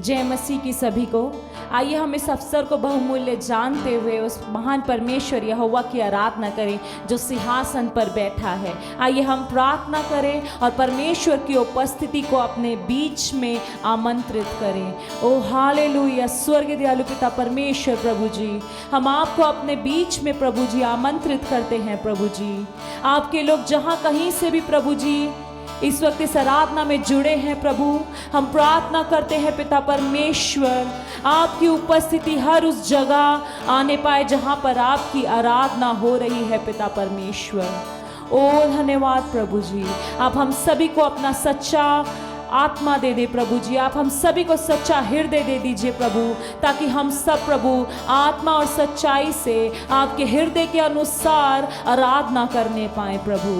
जय मसीह की सभी को। आइए हम इस अवसर को बहुमूल्य जानते हुए उस महान परमेश्वर यहोवा की आराधना करें जो सिंहासन पर बैठा है। आइए हम प्रार्थना करें और परमेश्वर की उपस्थिति को अपने बीच में आमंत्रित करें। ओ हालेलुया। स्वर्ग दयालु पिता परमेश्वर प्रभु जी, हम आपको अपने बीच में प्रभु जी आमंत्रित करते हैं। प्रभु जी, आपके लोग जहाँ कहीं से भी प्रभु जी इस वक्त इस आराधना में जुड़े हैं प्रभु, हम प्रार्थना करते हैं पिता परमेश्वर, आपकी उपस्थिति हर उस जगह आने पाए जहां पर आपकी आराधना हो रही है। पिता परमेश्वर, ओ धन्यवाद प्रभु जी। आप हम सभी को अपना सच्चा आत्मा दे दे प्रभु जी, आप हम सभी को सच्चा हृदय दे दीजिए प्रभु, ताकि हम सब प्रभु आत्मा और सच्चाई से आपके हृदय के अनुसार आराधना करने पाए प्रभु।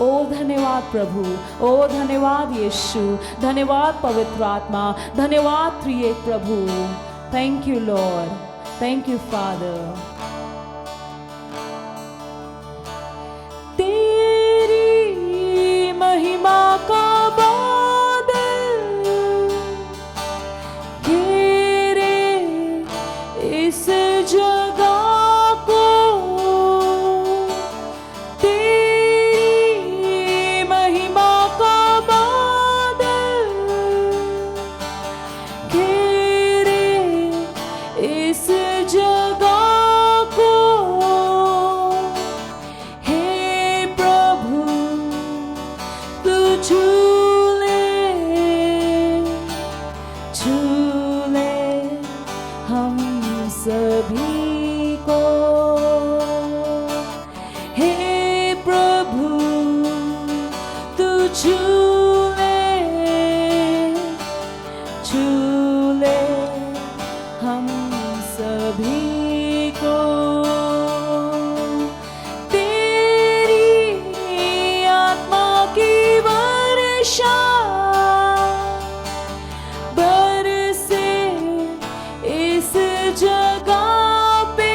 ओ धन्यवाद प्रभु, ओ धन्यवाद यीशु, धन्यवाद पवित्र आत्मा, धन्यवाद त्रिएक प्रभु। Thank you Lord, thank you Father. तेरी महिमा का इस जगह को, तेरी महिमा का बादल घेरे इस जगह को। हे प्रभु तू छू ले हम सभी को। हे प्रभु तू छू ले हम सभी को। तेरी आत्मा की वर्षा बरसे इस जगह पे।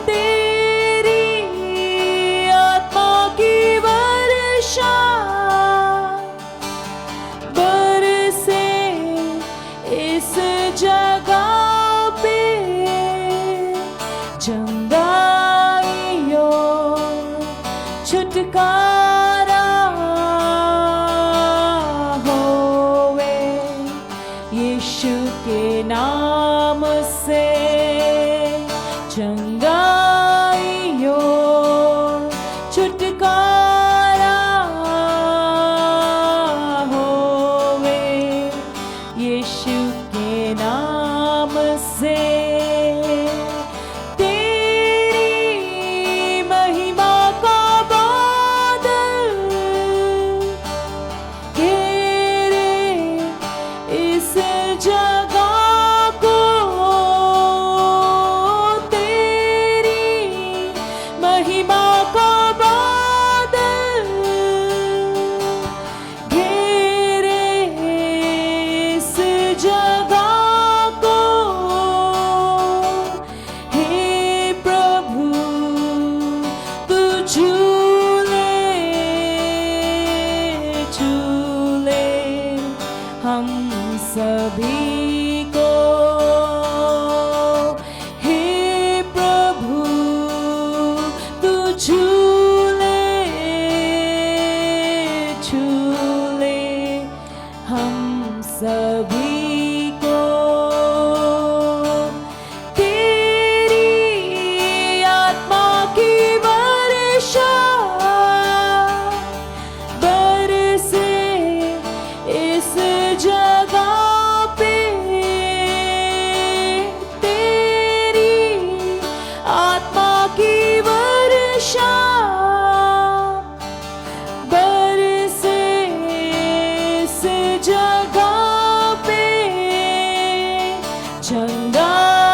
तेरी आत्मा की वर्षा बरसे इस जगह पे। चंगाइयों छुटकारा होवे यीशु के नाम से। चंगाइयों छुटकारा होवे यीशु के नाम से। तेरी महिमा का बादल घेरे इस जगह को। तेरी महिमा का बादल घेरे इस जगह को। हे प्रभु तू छू ले हम सभी को। हे प्रभु तू छू ले हम सभी को। तेरी आत्मा की वर्षा बरसे इस जगह पे। तेरी आत्मा की वर्षा बरसे इस जगह पे। चंगाइयों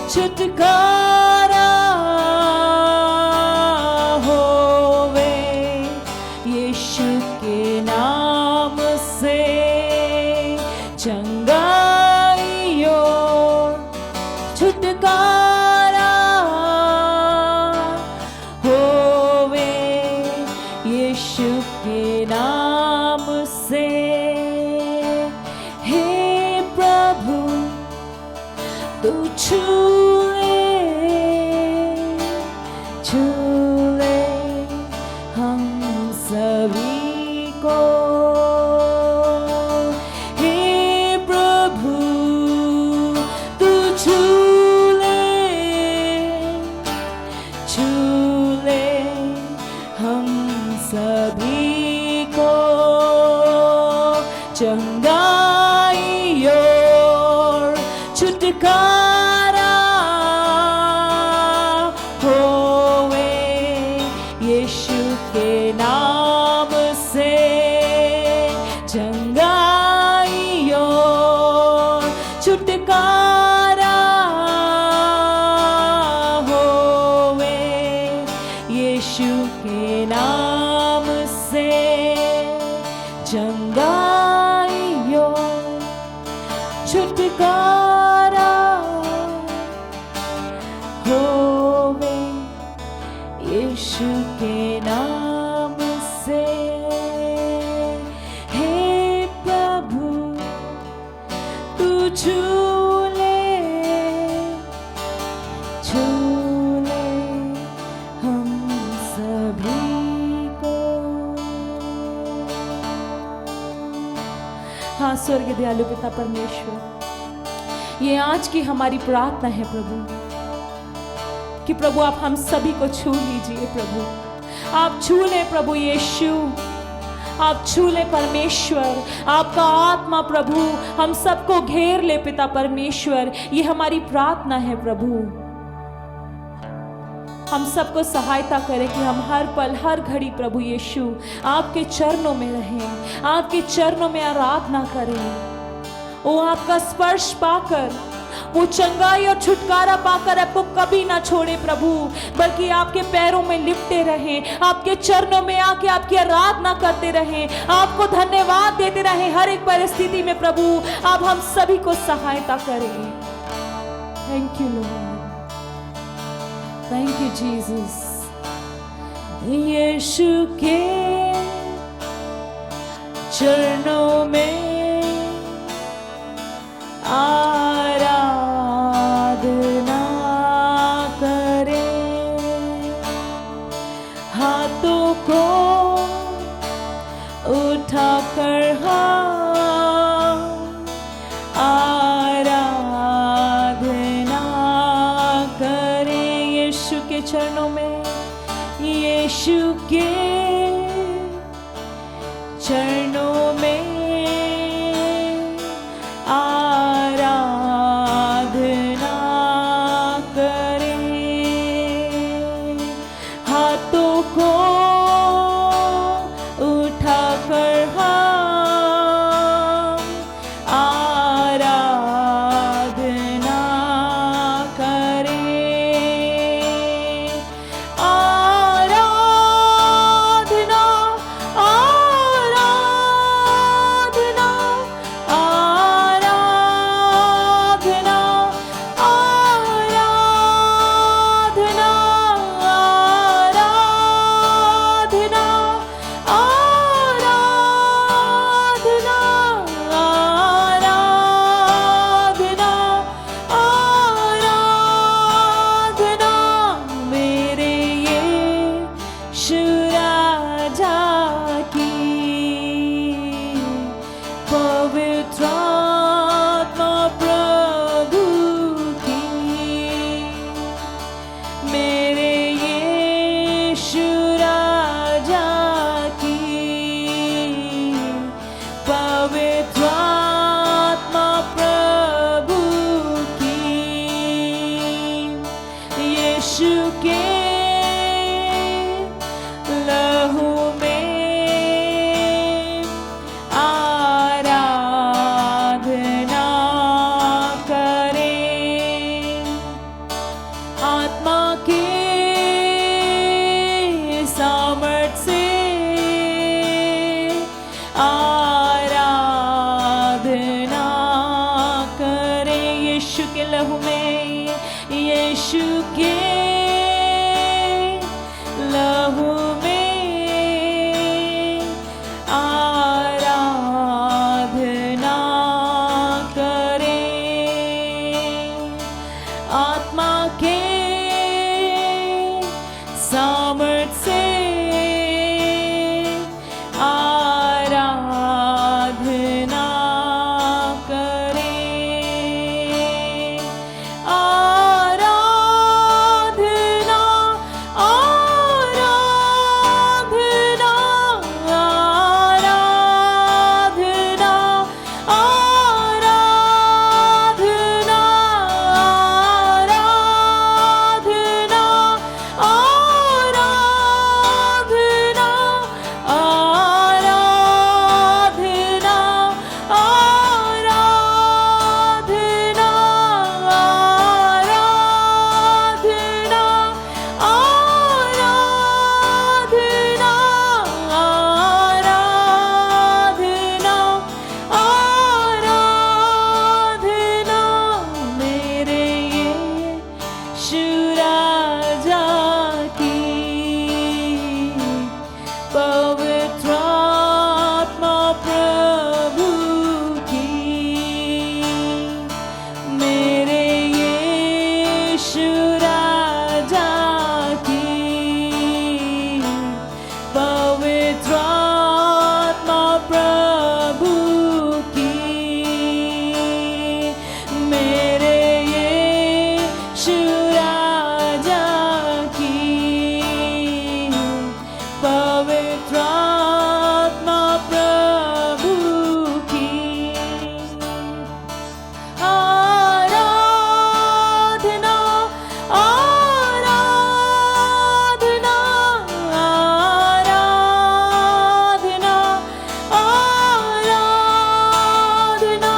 छुटकारा होवे यीशु के नाम से। चंगाइयों छुटकारा होवे यीशु के नाम से। ले हम सभी को। हे प्रभु तू छू ले हम सभी को। चंगाई और छुटकारा होवे यीशु के नाम से। चंगाई और छुटकारा होवे यीशु के नाम से। चंगाई और छुटकारा होवे यीशु के नाम से। हे प्रभु तू छू ले हम सभी को। हाँ स्वर्ग दयालु पिता परमेश्वर, ये आज की हमारी प्रार्थना है प्रभु कि प्रभु आप हम सभी को छू लीजिए। प्रभु आप छू ले प्रभु यीशु, आप छू ले परमेश्वर। आपका आत्मा प्रभु हम सबको घेर ले पिता परमेश्वर। ये हमारी प्रार्थना है प्रभु। हम सबको सहायता करें कि हम हर पल हर घड़ी प्रभु यीशु आपके चरणों में रहें, आपके चरणों में आराधना करें। वो आपका स्पर्श पाकर, वो चंगाई और छुटकारा पाकर आपको कभी ना छोड़े प्रभु, बल्कि आपके पैरों में लिपटे रहें, आपके चरणों में आके आपकी आराधना करते रहें, आपको धन्यवाद देते रहें हर एक परिस्थिति में। प्रभु आप हम सभी को सहायता करें। Thank you Lord, thank you Jesus. Yeshu के चरणों में आराधना करें, हाथों को उठाकर हम आराधना करें। यीशु के चरणों में, यीशु के चरणों में सामर्थ से आराधना करें, आराधना, आराधना, आराधना, आराधना, आराधना, आराधना, आराधना, आराधना, आराधना, आराधना, आराधना, आराधना मेरे यीशु राजा की, पवित्र आत्मा प्रभु की, मेरे यीशु राजा की, पवित्र आत्मा प्रभु की, मेरे यीशु राजा की, पवित्र आत्मा प्रभु की। आराधना, आराधना, आराधना, आराधना, आराधना,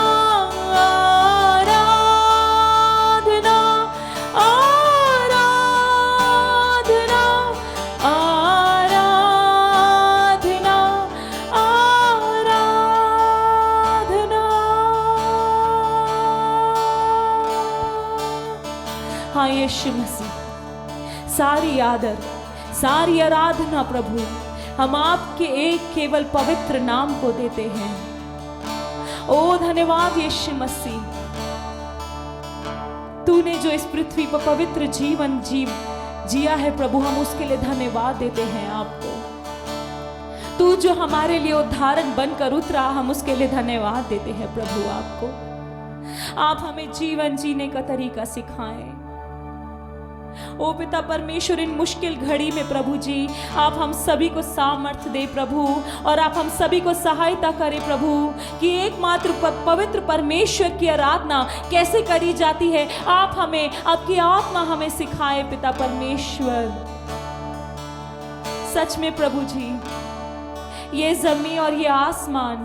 आराधना, आराधना, आराधना। हाँ यीशु मसीह, सारी आदर, सारी आराधना प्रभु हम आपके एक केवल पवित्र नाम को देते हैं। ओ धन्यवाद यीशु मसीह, तूने जो इस पृथ्वी पर पवित्र जीवन जिया है प्रभु, हम उसके लिए धन्यवाद देते हैं आपको। तू जो हमारे लिए उदाहरण बनकर उतरा, हम उसके लिए धन्यवाद देते हैं प्रभु आपको। आप हमें जीवन जीने का तरीका सिखाएं। ओ पिता परमेश्वर, इन मुश्किल घड़ी में प्रभु जी आप हम सभी को सामर्थ्य दे प्रभु, और आप हम सभी को सहायता करें प्रभु कि एकमात्र पवित्र परमेश्वर की आराधना कैसे करी जाती है। आप हमें, आपकी आत्मा हमें सिखाए पिता परमेश्वर। सच में प्रभु जी, ये जमीन और ये आसमान,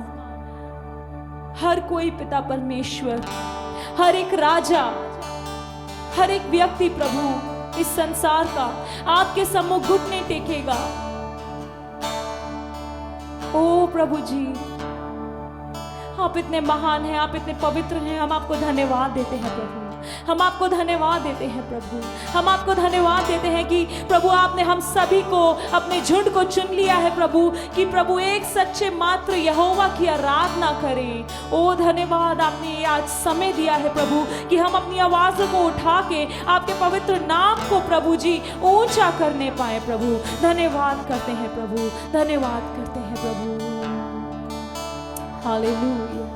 हर कोई पिता परमेश्वर, हर एक राजा, हर एक व्यक्ति प्रभु इस संसार का आपके सम्मुख घुटने टेकेगा। ओ प्रभु जी, आप इतने महान हैं, आप इतने पवित्र हैं। हम आपको धन्यवाद देते हैं प्रभु, हम आपको धन्यवाद देते हैं प्रभु, हम आपको धन्यवाद देते हैं कि प्रभु आपने हम सभी को, अपने झुंड को चुन लिया है प्रभु, कि प्रभु एक सच्चे मात्र यहोवा की आराधना करें। ओ धन्यवाद, आपने ये आज समय दिया है प्रभु कि हम अपनी आवाज़ों को उठा के आपके पवित्र नाम को प्रभु जी ऊंचा करने पाए प्रभु। धन्यवाद करते हैं प्रभु, धन्यवाद करते हैं प्रभु। हालेलुया,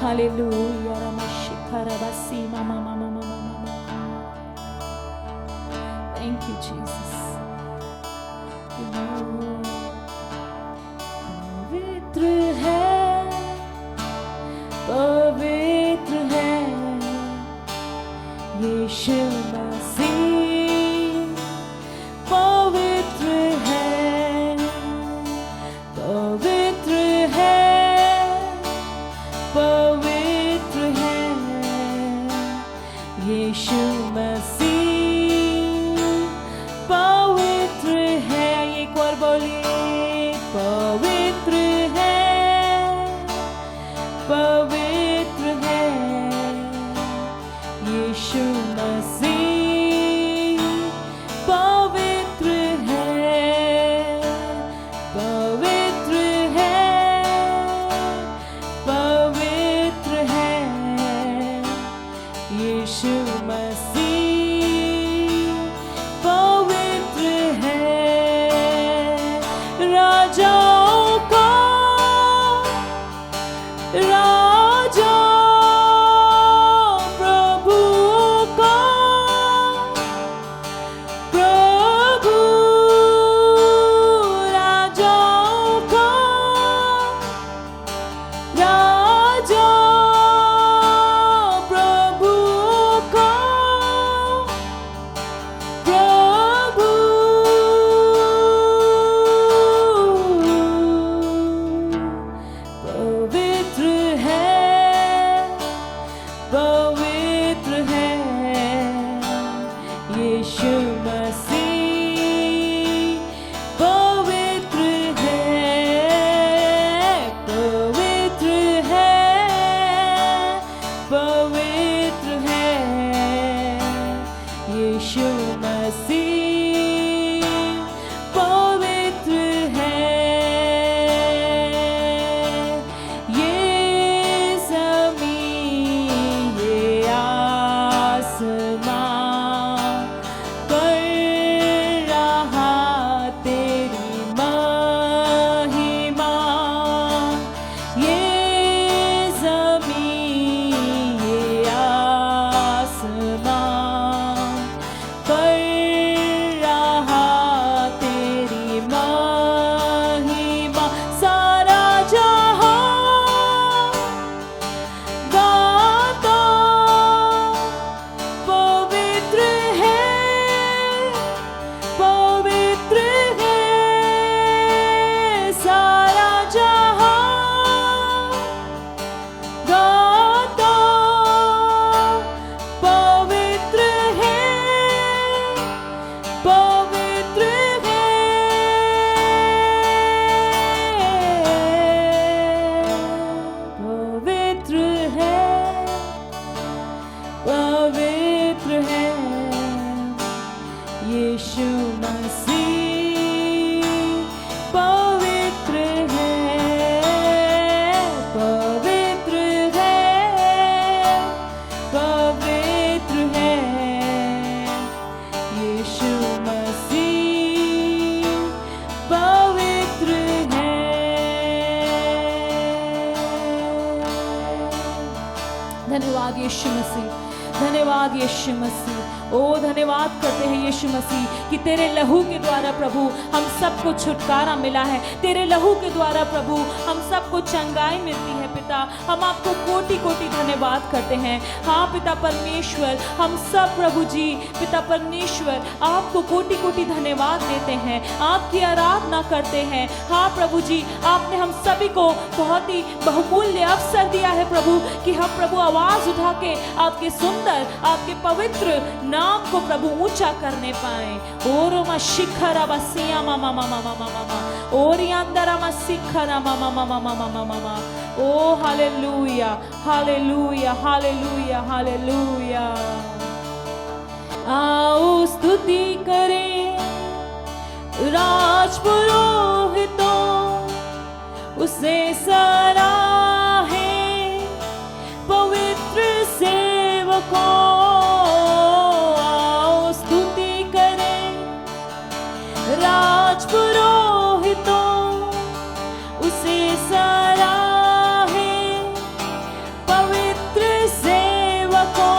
हालेलुया, रमशिखरबसी ममा ममा ममा ममा। Thank you Jesus। पवित्र है, पवित्र है यीशु मसीह, पवित्र है, पवित्र है, पवित्र है यीशु मसीह, पवित्र है। एक बार बोलिए, पवित्र है, पवित्र है यीशु मसीह, पवित्र है, पवित्र है, पवित्र है यीशु मसीह, पवित्र है, यीशु मसीह, धन्यवाद यीशु मसीह। ओ धन्यवाद करते हैं यीशु मसीह कि तेरे लहू के द्वारा प्रभु हम सबको छुटकारा मिला है। तेरे लहू के द्वारा प्रभु हम सबको चंगाई मिलती है पिता। हम आपको कोटि कोटि धन्यवाद करते हैं। हाँ पिता परमेश्वर, हम सब प्रभु जी पिता परमेश्वर आपको कोटि कोटि धन्यवाद देते हैं, आपकी आराधना करते हैं। हाँ प्रभु जी, आपने हम सभी को बहुत ही बहुमूल्य अवसर दिया है प्रभु कि हम प्रभु आवाज उठा के आपके सुंदर, आपके पवित्र नाम को प्रभु ऊंचा करने पाए। ओरो मा शिखरा बसिया मामा मामा मामा मामा ओरी अंदरा मा शिखरा मामा मामा मामा मामा मामा। ओ हालेलुया हालेलुया हालेलुया हालेलुया। आओ स्तुति करें राजपुरोहितों, उसे सराहे पवित्र सेवकों। आओ स्तुति करें राजपुरोहितों, उसे सराहे पवित्र सेवकों।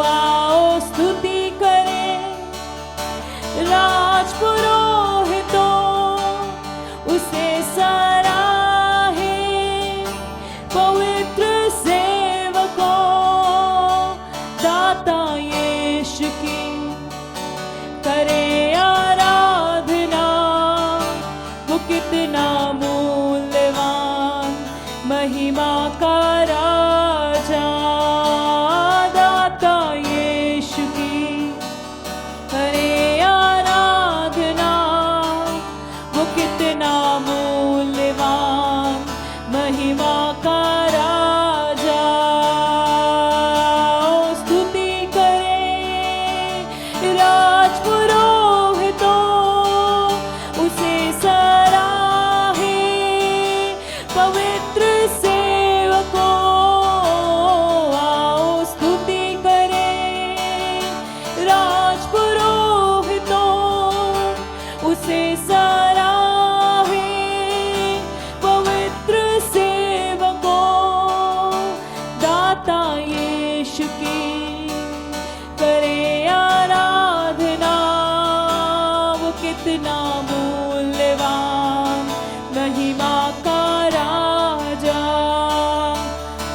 आओ स्तुति करें राजपुरोहितों, उसे सराहे पवित्र सेवकों। दाता यीशु की करे आराधना, वो कितना मूल्यवान, महिमा का राजा। दाता यीशु की करे आराधना, वो कितना मूल्यवान, महिमा का राजा। स्तुति करें राजपुरोहितों, उसे सराहे पवित्र सेवकों। आओ स्तुति करें राजपुरोहितों, उसे सराहे पवित्र सेवकों। दाता यीशु की करे आराधना, वो कितना मूल्यवान, महिमा का राजा।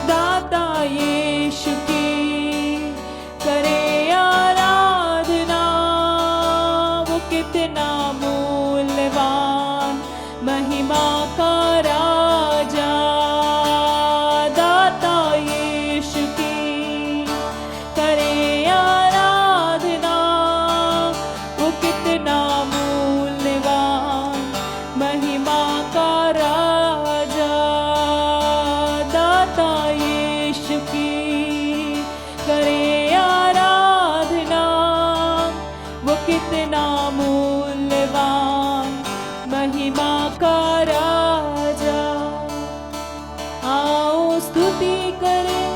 दाता यीशु की करे आराधना, वो कितना मूल्यवान, महिमा का राजा। दाता यीशु की करे आराधना, वो कितना मूल्यवान, महिमा का राजा। दाता यीशु की करे आराधना, वो कितना मूल्यवान, महिमा का राजा। आओ स्तुति करें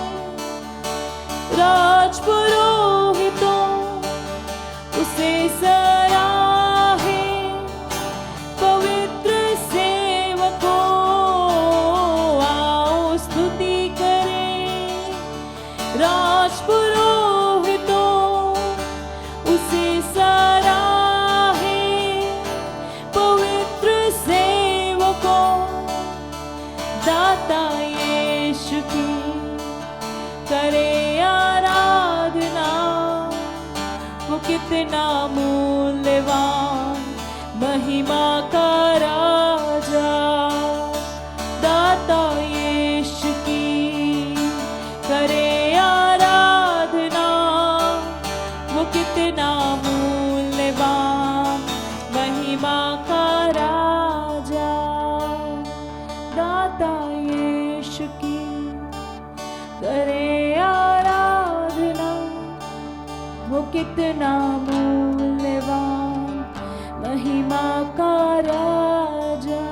राजपुरोहितों, उसे सराहे पवित्र सेवकों। आओ स्तुति करें राजपुरोहितों, उसे सराहे पवित्र सेवकों। दाता यीशु की करे आराधना, वो कितना मूल्यवान, महिमा का राजा। दाता यीशु की करे आराधना, वो कितना मूल्यवान, महिमा का राजा। दाता यीशु की करे आराधना, वो कितना मूल्यवान, महिमा का राजा।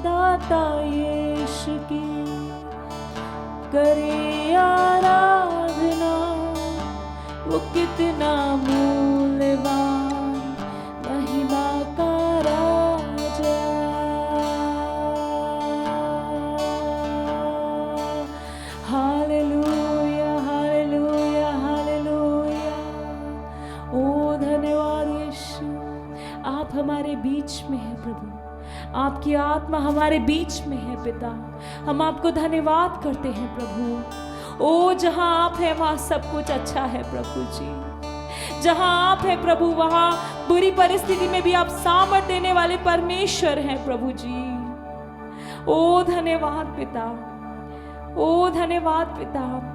दाता यीशु की करे आराधना, वो कितना मूल्यवान, महिमा का राजा। आप हमारे बीच में हैं प्रभु, आपकी आत्मा हमारे बीच में है पिता। हम आपको धन्यवाद करते हैं प्रभु। ओ जहां आप हैं वहां सब कुछ अच्छा है प्रभु जी। जहां आप हैं प्रभु वहां बुरी परिस्थिति में भी आप सामर्थ देने वाले परमेश्वर हैं प्रभु जी। ओ धन्यवाद पिता, ओ धन्यवाद पिता।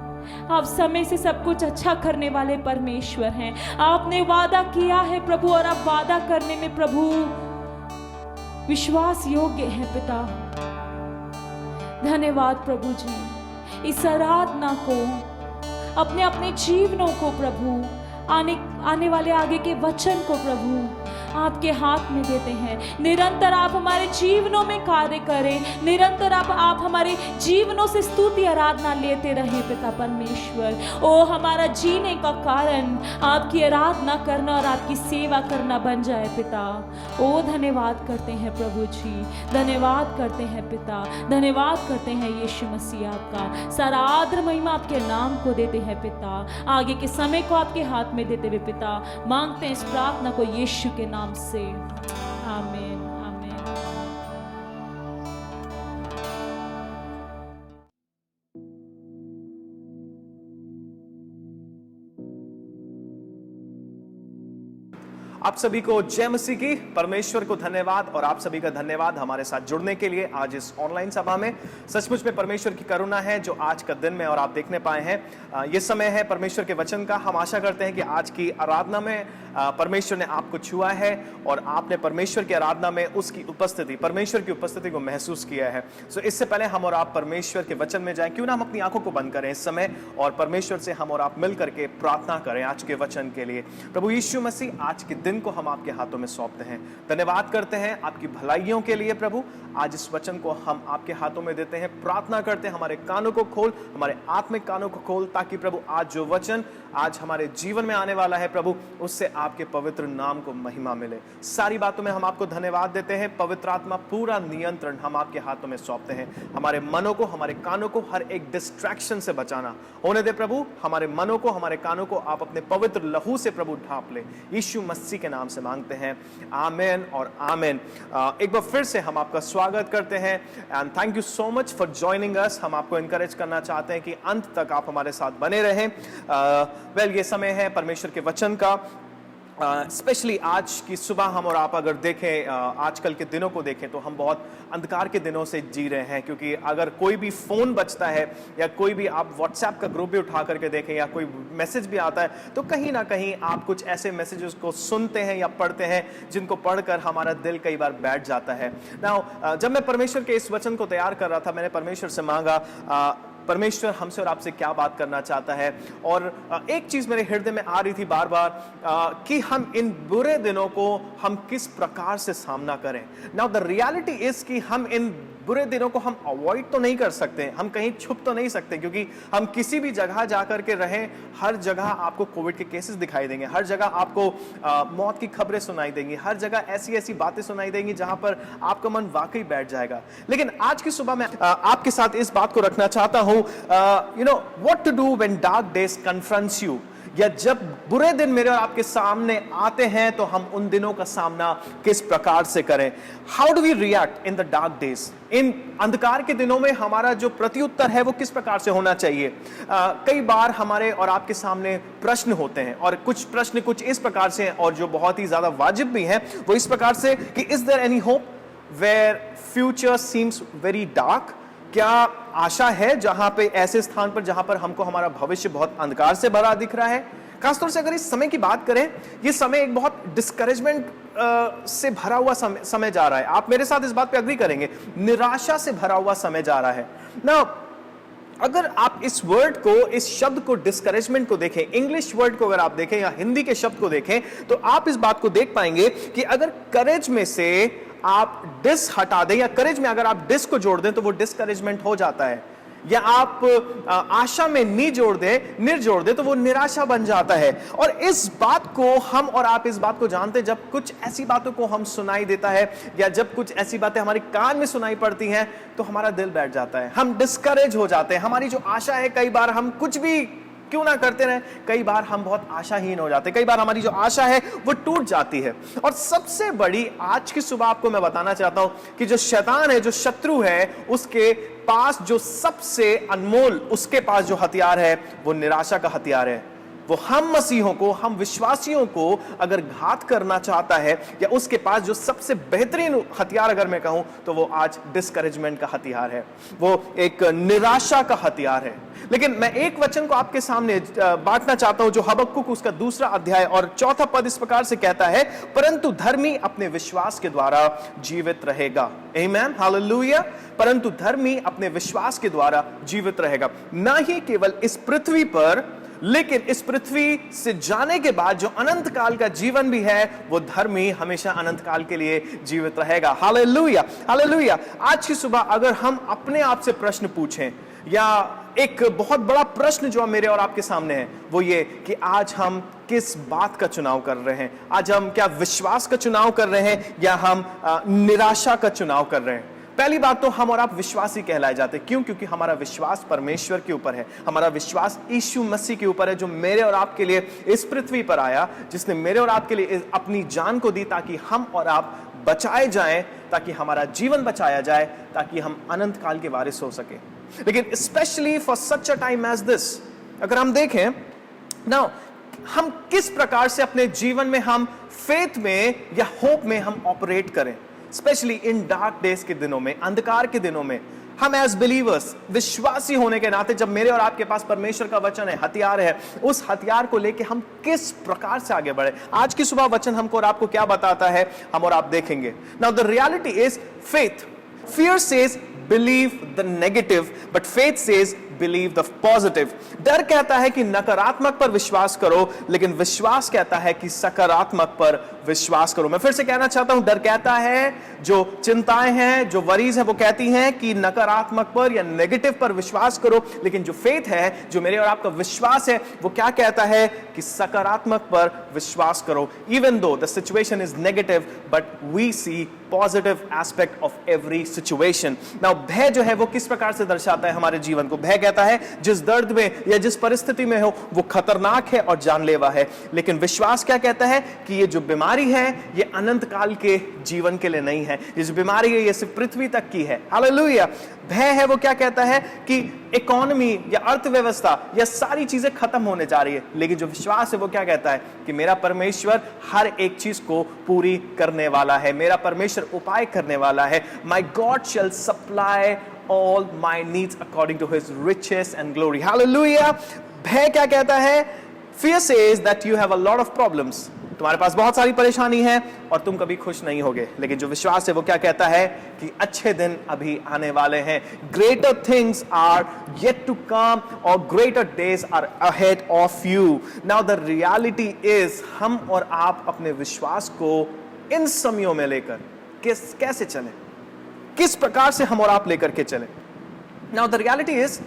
आप समय से सब कुछ अच्छा करने वाले परमेश्वर हैं। आपने वादा किया है प्रभु और आप वादा करने में प्रभु विश्वास योग्य है पिता। धन्यवाद प्रभु जी। इस आराधना को, अपने अपने जीवनों को प्रभु, आने वाले आगे के वचन को प्रभु आपके हाथ में देते हैं। निरंतर आप हमारे जीवनों में कार्य करें, निरंतर आप हमारे जीवनों से स्तुति आराधना लेते रहें पिता परमेश्वर। ओ हमारा जीने का कारण आपकी आराधना करना और आपकी सेवा करना बन जाए पिता। ओ धन्यवाद करते हैं प्रभु जी, धन्यवाद करते हैं पिता, धन्यवाद करते हैं यीशु मसीह। आपका सारा आदर महिमा आपके नाम को देते हैं पिता। आगे के समय को आपके हाथ में देते हुए पिता मांगते हैं इस प्रार्थना को यीशु के नाम से। आमीन, आमीन। आप सभी को जय मसीह की। परमेश्वर को धन्यवाद और आप सभी का धन्यवाद हमारे साथ जुड़ने के लिए आज इस ऑनलाइन सभा में। सचमुच में परमेश्वर की करुणा है जो आज का दिन में और आप देखने पाए हैं। ये समय है परमेश्वर के वचन का। हम आशा करते हैं कि आज की आराधना में परमेश्वर ने आपको छुआ है और आपने परमेश्वर की आराधना में उसकी उपस्थिति, परमेश्वर की उपस्थिति को महसूस किया है। सो इससे पहले हम और आप परमेश्वर के वचन में जाएं, क्यों ना हम अपनी आंखों को बंद करें इस समय और परमेश्वर से हम और आप मिल करके प्रार्थना करें आज के वचन के लिए। प्रभु यीशु मसीह, आज के दिन को हम आपके हाथों में सौंपते हैं। धन्यवाद करते हैं आपकी भलाइयों के लिए प्रभु। आज इस वचन को हम आपके हाथों में देते हैं। प्रार्थना करते हैं हमारे कानों को खोल, हमारे आत्मिक कानों को खोल, ताकि प्रभु आज जो वचन आज हमारे जीवन में आने वाला है प्रभु, उससे आपके पवित्र नाम को महिमा मिले। सारी बातों में हम आपको धन्यवाद देते हैं। पवित्र आत्मा, पूरा नियंत्रण हम आपके हाथों में सौंपते हैं। हमारे मनों को, हमारे कानों को हर एक डिस्ट्रैक्शन से बचाना होने दे प्रभु। हमारे मनों को, हमारे कानों को आप अपने पवित्र लहू से प्रभु ढांप ले। यीशु मसीह के नाम से मांगते हैं, आमेन और आमेन। एक बार फिर से हम आपका स्वागत करते हैं and thank you so much for joining us. हम आपको इंकरेज करना चाहते हैं कि अंत तक आप हमारे साथ बने रहें। ये समय है परमेश्वर के वचन का। स्पेशली आज की सुबह हम और आप अगर देखें, आजकल के दिनों को देखें तो हम बहुत अंधकार के दिनों से जी रहे हैं, क्योंकि अगर कोई भी फ़ोन बजता है या कोई भी आप व्हाट्सएप का ग्रुप भी उठा करके देखें या कोई मैसेज भी आता है, तो कहीं ना कहीं आप कुछ ऐसे मैसेजेस को सुनते हैं या पढ़ते हैं जिनको पढ़कर हमारा दिल कई बार बैठ जाता है। नाउ जब मैं परमेश्वर के इस वचन को तैयार कर रहा था, मैंने परमेश्वर से मांगा परमेश्वर हमसे और आपसे क्या बात करना चाहता है। और एक चीज मेरे हृदय में आ रही थी बार बार कि हम इन बुरे दिनों को हम किस प्रकार से सामना करें। नाउ द रियलिटी इज कि हम इन बुरे दिनों को हम अवॉइड तो नहीं कर सकते, हम कहीं छुप तो नहीं सकते, क्योंकि हम किसी भी जगह जाकर के रहें, हर जगह आपको कोविड के केसेस दिखाई देंगे, हर जगह आपको मौत की खबरें सुनाई देंगी, हर जगह ऐसी ऐसी बातें सुनाई देंगी जहां पर आपका मन वाकई बैठ जाएगा। लेकिन आज की सुबह मैं आपके साथ इस बात को रखना चाहता हूं, you know what to do when dark days confronts you, या जब बुरे दिन मेरे और आपके सामने आते हैं तो हम उन दिनों का सामना किस प्रकार से करें। How do we react in the dark days, इन अंधकार के दिनों में हमारा जो प्रत्युत्तर है वो किस प्रकार से होना चाहिए। कई बार हमारे और आपके सामने प्रश्न होते हैं, और कुछ प्रश्न कुछ इस प्रकार से हैं और जो बहुत ही ज्यादा वाजिब भी हैं, वो इस प्रकार से कि is there any hope where future seems very dark, क्या आशा है जहां पे ऐसे स्थान पर जहां पर हमको हमारा भविष्य बहुत अंधकार से भरा दिख रहा है। खासतौर से अगर इस समय की बात करें, ये समय एक बहुत डिस्करेजमेंट से भरा हुआ समय जा रहा है। आप मेरे साथ इस बात पे अग्री करेंगे, निराशा से भरा हुआ समय जा रहा है ना। अगर आप इस वर्ड को, इस शब्द को, डिस्करेजमेंट को देखें, इंग्लिश वर्ड को अगर आप देखें या हिंदी के शब्द को देखें, तो आप इस बात को देख पाएंगे कि अगर करेज में से आप डिस हटा दें, या करेज में अगर आप डिस को जोड़ दें तो वो डिस्करेजमेंट हो जाता है, या आप आशा में नी जोड़ दें, निर्जोड़ दें तो वो निराशा बन जाता है। और इस बात को हम और आप इस बात को जानते हैं, जब कुछ ऐसी बातों को हम सुनाई देता है या जब कुछ ऐसी बातें हमारे कान में सुनाई पड़ती हैं तो हमारा दिल बैठ जाता है, हम डिस्करेज हो जाते हैं। हमारी जो आशा है, कई बार हम कुछ भी क्यों ना करते रहे। कई बार हम बहुत आशाहीन हो जाते हैं, कई बार हमारी जो आशा है वो टूट जाती है। और सबसे बड़ी आज की सुबह आपको मैं बताना चाहता हूं कि जो शैतान है, जो शत्रु है, उसके पास जो सबसे अनमोल उसके पास जो हथियार है वो निराशा का हथियार है। वो हम मसीहों को, हम विश्वासियों को अगर घात करना चाहता है, या उसके पास जो सबसे बेहतरीन हथियार अगर मैं कहूं तो वो आज डिस्करेजमेंट का हथियार है, वो एक निराशा का हथियार है। लेकिन मैं एक वचन को आपके सामने बांटना चाहता हूं जो हबक्कुक उसका 2 अध्याय और 4 पद इस प्रकार से कहता है, परंतु धर्मी अपने विश्वास के द्वारा जीवित रहेगा। आमीन, हालेलुया। परंतु धर्मी अपने विश्वास के द्वारा जीवित रहेगा, ना ही केवल इस पृथ्वी पर, लेकिन इस पृथ्वी से जाने के बाद जो अनंत काल का जीवन भी है, वो धर्मी हमेशा अनंत काल के लिए जीवित रहेगा। Hallelujah, hallelujah. आज की सुबह अगर हम अपने आप से प्रश्न पूछें, या एक बहुत बड़ा प्रश्न जो मेरे और आपके सामने है, वो ये कि आज हम किस बात का चुनाव कर रहे हैं? आज हम क्या विश्वास का चुनाव कर रहे हैं, या हम निराशा का चुनाव कर रहे हैं? पहली बात तो हम और आप विश्वासी कहलाए जाते हैं। क्यों? क्योंकि हमारा विश्वास परमेश्वर के ऊपर है, हमारा विश्वास यीशु मसीह के ऊपर है, जो मेरे और आपके लिए इस पृथ्वी पर आया, जिसने मेरे और आपके लिए अपनी जान को दी ताकि हम और आप बचाए जाएं, ताकि हमारा जीवन बचाया जाए, ताकि हम अनंत काल के वारिस हो सके। लेकिन specially for such a time as this, अगर हम देखें नाउ, हम किस प्रकार से अपने जीवन में हम फेथ में या होप में हम ऑपरेट करें, स्पेशली इन डार्क डेज के दिनों में, अंधकार के दिनों में। हम एज बिलीवर्स, विश्वासी होने के नाते, जब मेरे और आपके पास परमेश्वर का वचन है, हथियार है, उस हथियार को लेके हम किस प्रकार से आगे बढ़े। आज की सुबह वचन हमको और आपको क्या बताता है, हम और आप देखेंगे। Now the reality is faith. Fear says believe the negative, but faith says believe the positive. डर कहता है कि नकारात्मक पर विश्वास करो, लेकिन विश्वास कहता है कि सकारात्मक पर विश्वास करो। मैं फिर से कहना चाहता हूं, डर कहता है, जो चिंताएं हैं, जो वरीज है, वो कहती हैं कि नकारात्मक पर या नेगेटिव पर विश्वास करो, लेकिन जो फेथ है, जो मेरे और आपका विश्वास है, वो क्या कहता है कि सकारात्मक पर विश्वास करो। Even though the situation is negative, but we see positive aspect of every situation. Now भय जो है वो किस प्रकार से दर्शाता है हमारे जीवन को? भय कहता है जिस दर्द में या जिस परिस्थिति में हो वो खतरनाक है और जानलेवा है, लेकिन विश्वास क्या कहता है कि ये जो बीमारी है ये अनंत काल के जीवन के लिए नहीं है, ये जो बीमारी है ये सिर्फ पृथ्वी तक की है। हालेलुया। भय है वो क्या कहता है कि इकोनॉमी या अर्थव्यवस्था या सारी चीजें खत्म होने जा रही है, लेकिन जो विश्वास है वो क्या कहता है कि मेरा परमेश्वर हर एक चीज को पूरी करने वाला है, मेरा परमेश्वर उपाय करने वाला है। My God shall supply all my needs according to his riches and glory. Hallelujah. भय क्या कहता है? Fear says that you have a lot of problems. तुम्हारे पास बहुत सारी परेशानी है और तुम कभी खुश नहीं होगे, लेकिन जो विश्वास है वो क्या कहता है कि अच्छे दिन अभी आने वाले हैं। Greater things are yet to come or greater days are ahead of you. Now the reality is हम और आप अपने विश्वास को इन समयों में लेकर कैसे चलें, किस प्रकार से हम और आप लेकर के चले। नाउ द रियलिटी इज,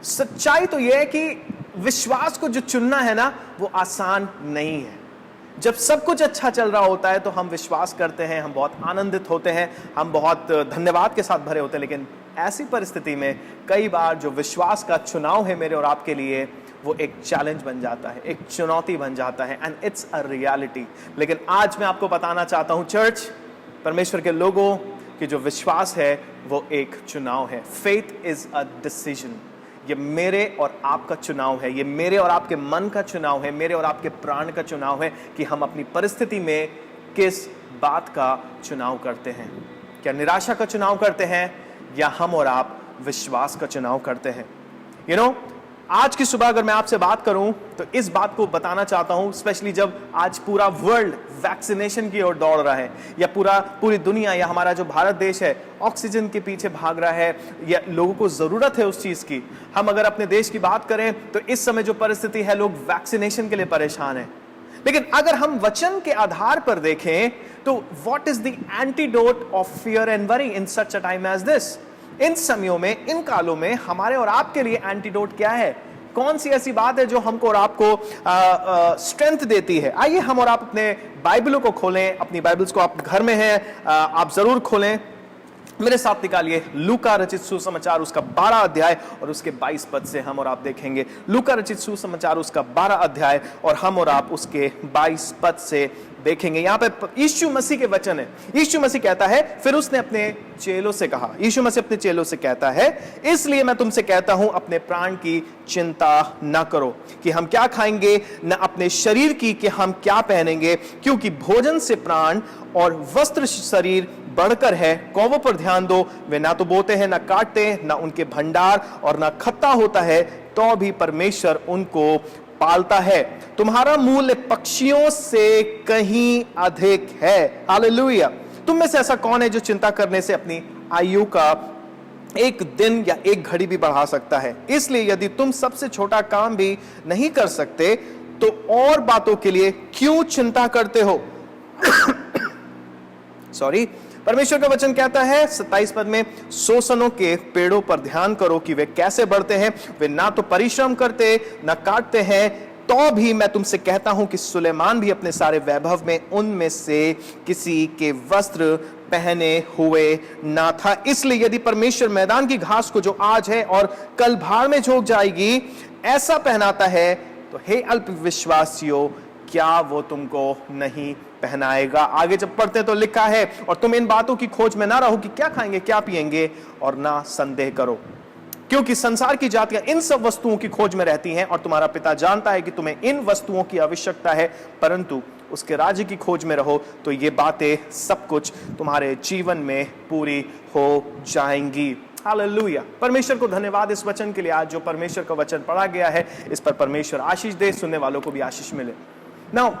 सच्चाई तो यह है कि विश्वास को जो चुनना है ना वो आसान नहीं है। जब सब कुछ अच्छा चल रहा होता है तो हम विश्वास करते हैं, हम बहुत आनंदित होते हैं, हम बहुत धन्यवाद के साथ भरे होते हैं, लेकिन ऐसी परिस्थिति में कई बार जो विश्वास का चुनाव है मेरे और आपके लिए वो एक चैलेंज बन जाता है, एक चुनौती बन जाता है, एंड इट्स अ रियलिटी। लेकिन आज मैं आपको बताना चाहता हूं चर्च, परमेश्वर के लोगों, कि जो विश्वास है वो एक चुनाव है। Faith is a decision. ये मेरे और आपका चुनाव है, ये मेरे और आपके मन का चुनाव है, मेरे और आपके प्राण का चुनाव है कि हम अपनी परिस्थिति में किस बात का चुनाव करते हैं। क्या निराशा का चुनाव करते हैं या हम और आप विश्वास का चुनाव करते हैं? यू नो, आज की सुबह अगर मैं आपसे बात करूं तो इस बात को बताना चाहता हूं, स्पेशली जब आज पूरा वर्ल्ड वैक्सीनेशन की ओर दौड़ रहा है, या पूरी दुनिया या हमारा जो भारत देश है ऑक्सीजन के पीछे भाग रहा है, या लोगों को जरूरत है उस चीज की। हम अगर अपने देश की बात करें तो इस समय जो परिस्थिति है, लोग वैक्सीनेशन के लिए परेशान हैं। लेकिन अगर हम वचन के आधार पर देखें तो what is the antidote of fear and worry in such a time as this? इन समयों में, इन कालों में हमारे और आपके लिए एंटीडोट क्या है? कौन सी ऐसी बात है जो हमको और आपको स्ट्रेंथ देती है? आइए हम और आप अपने बाइबलों को खोलें, अपनी बाइबल्स को आप घर में हैं आप जरूर खोलें, मेरे साथ निकालिए लूका रचित सुसमाचार उसका 12 अध्याय और उसके 22 पद से हम और आप देखेंगे। लूका रचित सुसमाचार उसका 12 अध्याय और हम और आप उसके 22 पद से देखेंगे। यहां पे यीशु मसीह के वचन है। यीशु मसीह कहता है, फिर उसने अपने चेलों से कहा, यीशु मसीह अपने चेलों से कहता है, इसलिए मैं तुमसे कहता हूं अपने प्राण की चिंता ना करो कि हम क्या खाएंगे, न अपने शरीर की कि हम क्या पहनेंगे, क्योंकि भोजन से प्राण और वस्त्र शरीर बढ़कर है। कौवों पर ध्यान दो, वे ना तो बोते हैं, ना काटते, ना उनके भंडार और ना खत्ता होता है, तो भी परमेश्वर उनको पालता है। तुम्हारा मूल्य पक्षियों से कहीं अधिक है। हालेलुया। तुम में से ऐसा कौन है जो चिंता करने से अपनी आयु का एक दिन या एक घड़ी भी बढ़ा सकता है? इसलिए यदि तुम सबसे छोटा काम भी नहीं कर सकते तो और बातों के लिए क्यों चिंता करते हो? सॉरी, परमेश्वर का वचन कहता है 27 पद में, सोसनों के पेड़ों पर ध्यान करो कि वे कैसे बढ़ते हैं, वे ना तो परिश्रम करते ना काटते हैं, तो भी मैं तुमसे कहता हूं कि सुलेमान भी अपने सारे वैभव में उनमें से किसी के वस्त्र पहने हुए ना था। इसलिए यदि परमेश्वर मैदान की घास को जो आज है और कल भाड़ में झोंक जाएगी ऐसा पहनाता है, तो हे अल्पविश्वासियों, क्या वो तुमको नहीं पहनाएगा? आगे जब पढ़ते तो लिखा है, और तुम इन बातों की खोज में ना रहो कि क्या खाएंगे क्या पिएंगे, और ना संदेह करो, क्योंकि संसार की जातियां इन सब वस्तुओं की खोज में रहती हैं, और तुम्हारा पिता जानता है कि तुम्हें इन वस्तुओं की आवश्यकता है, परंतु उसके राज्य की खोज में रहो तो ये बातें सब कुछ तुम्हारे जीवन में पूरी हो जाएंगी। हालेलुया। परमेश्वर को धन्यवाद इस वचन के लिए। आज जो परमेश्वर का वचन पढ़ा गया है, इस पर परमेश्वर आशीष दे, सुनने वालों को भी आशीष मिले। नाउ,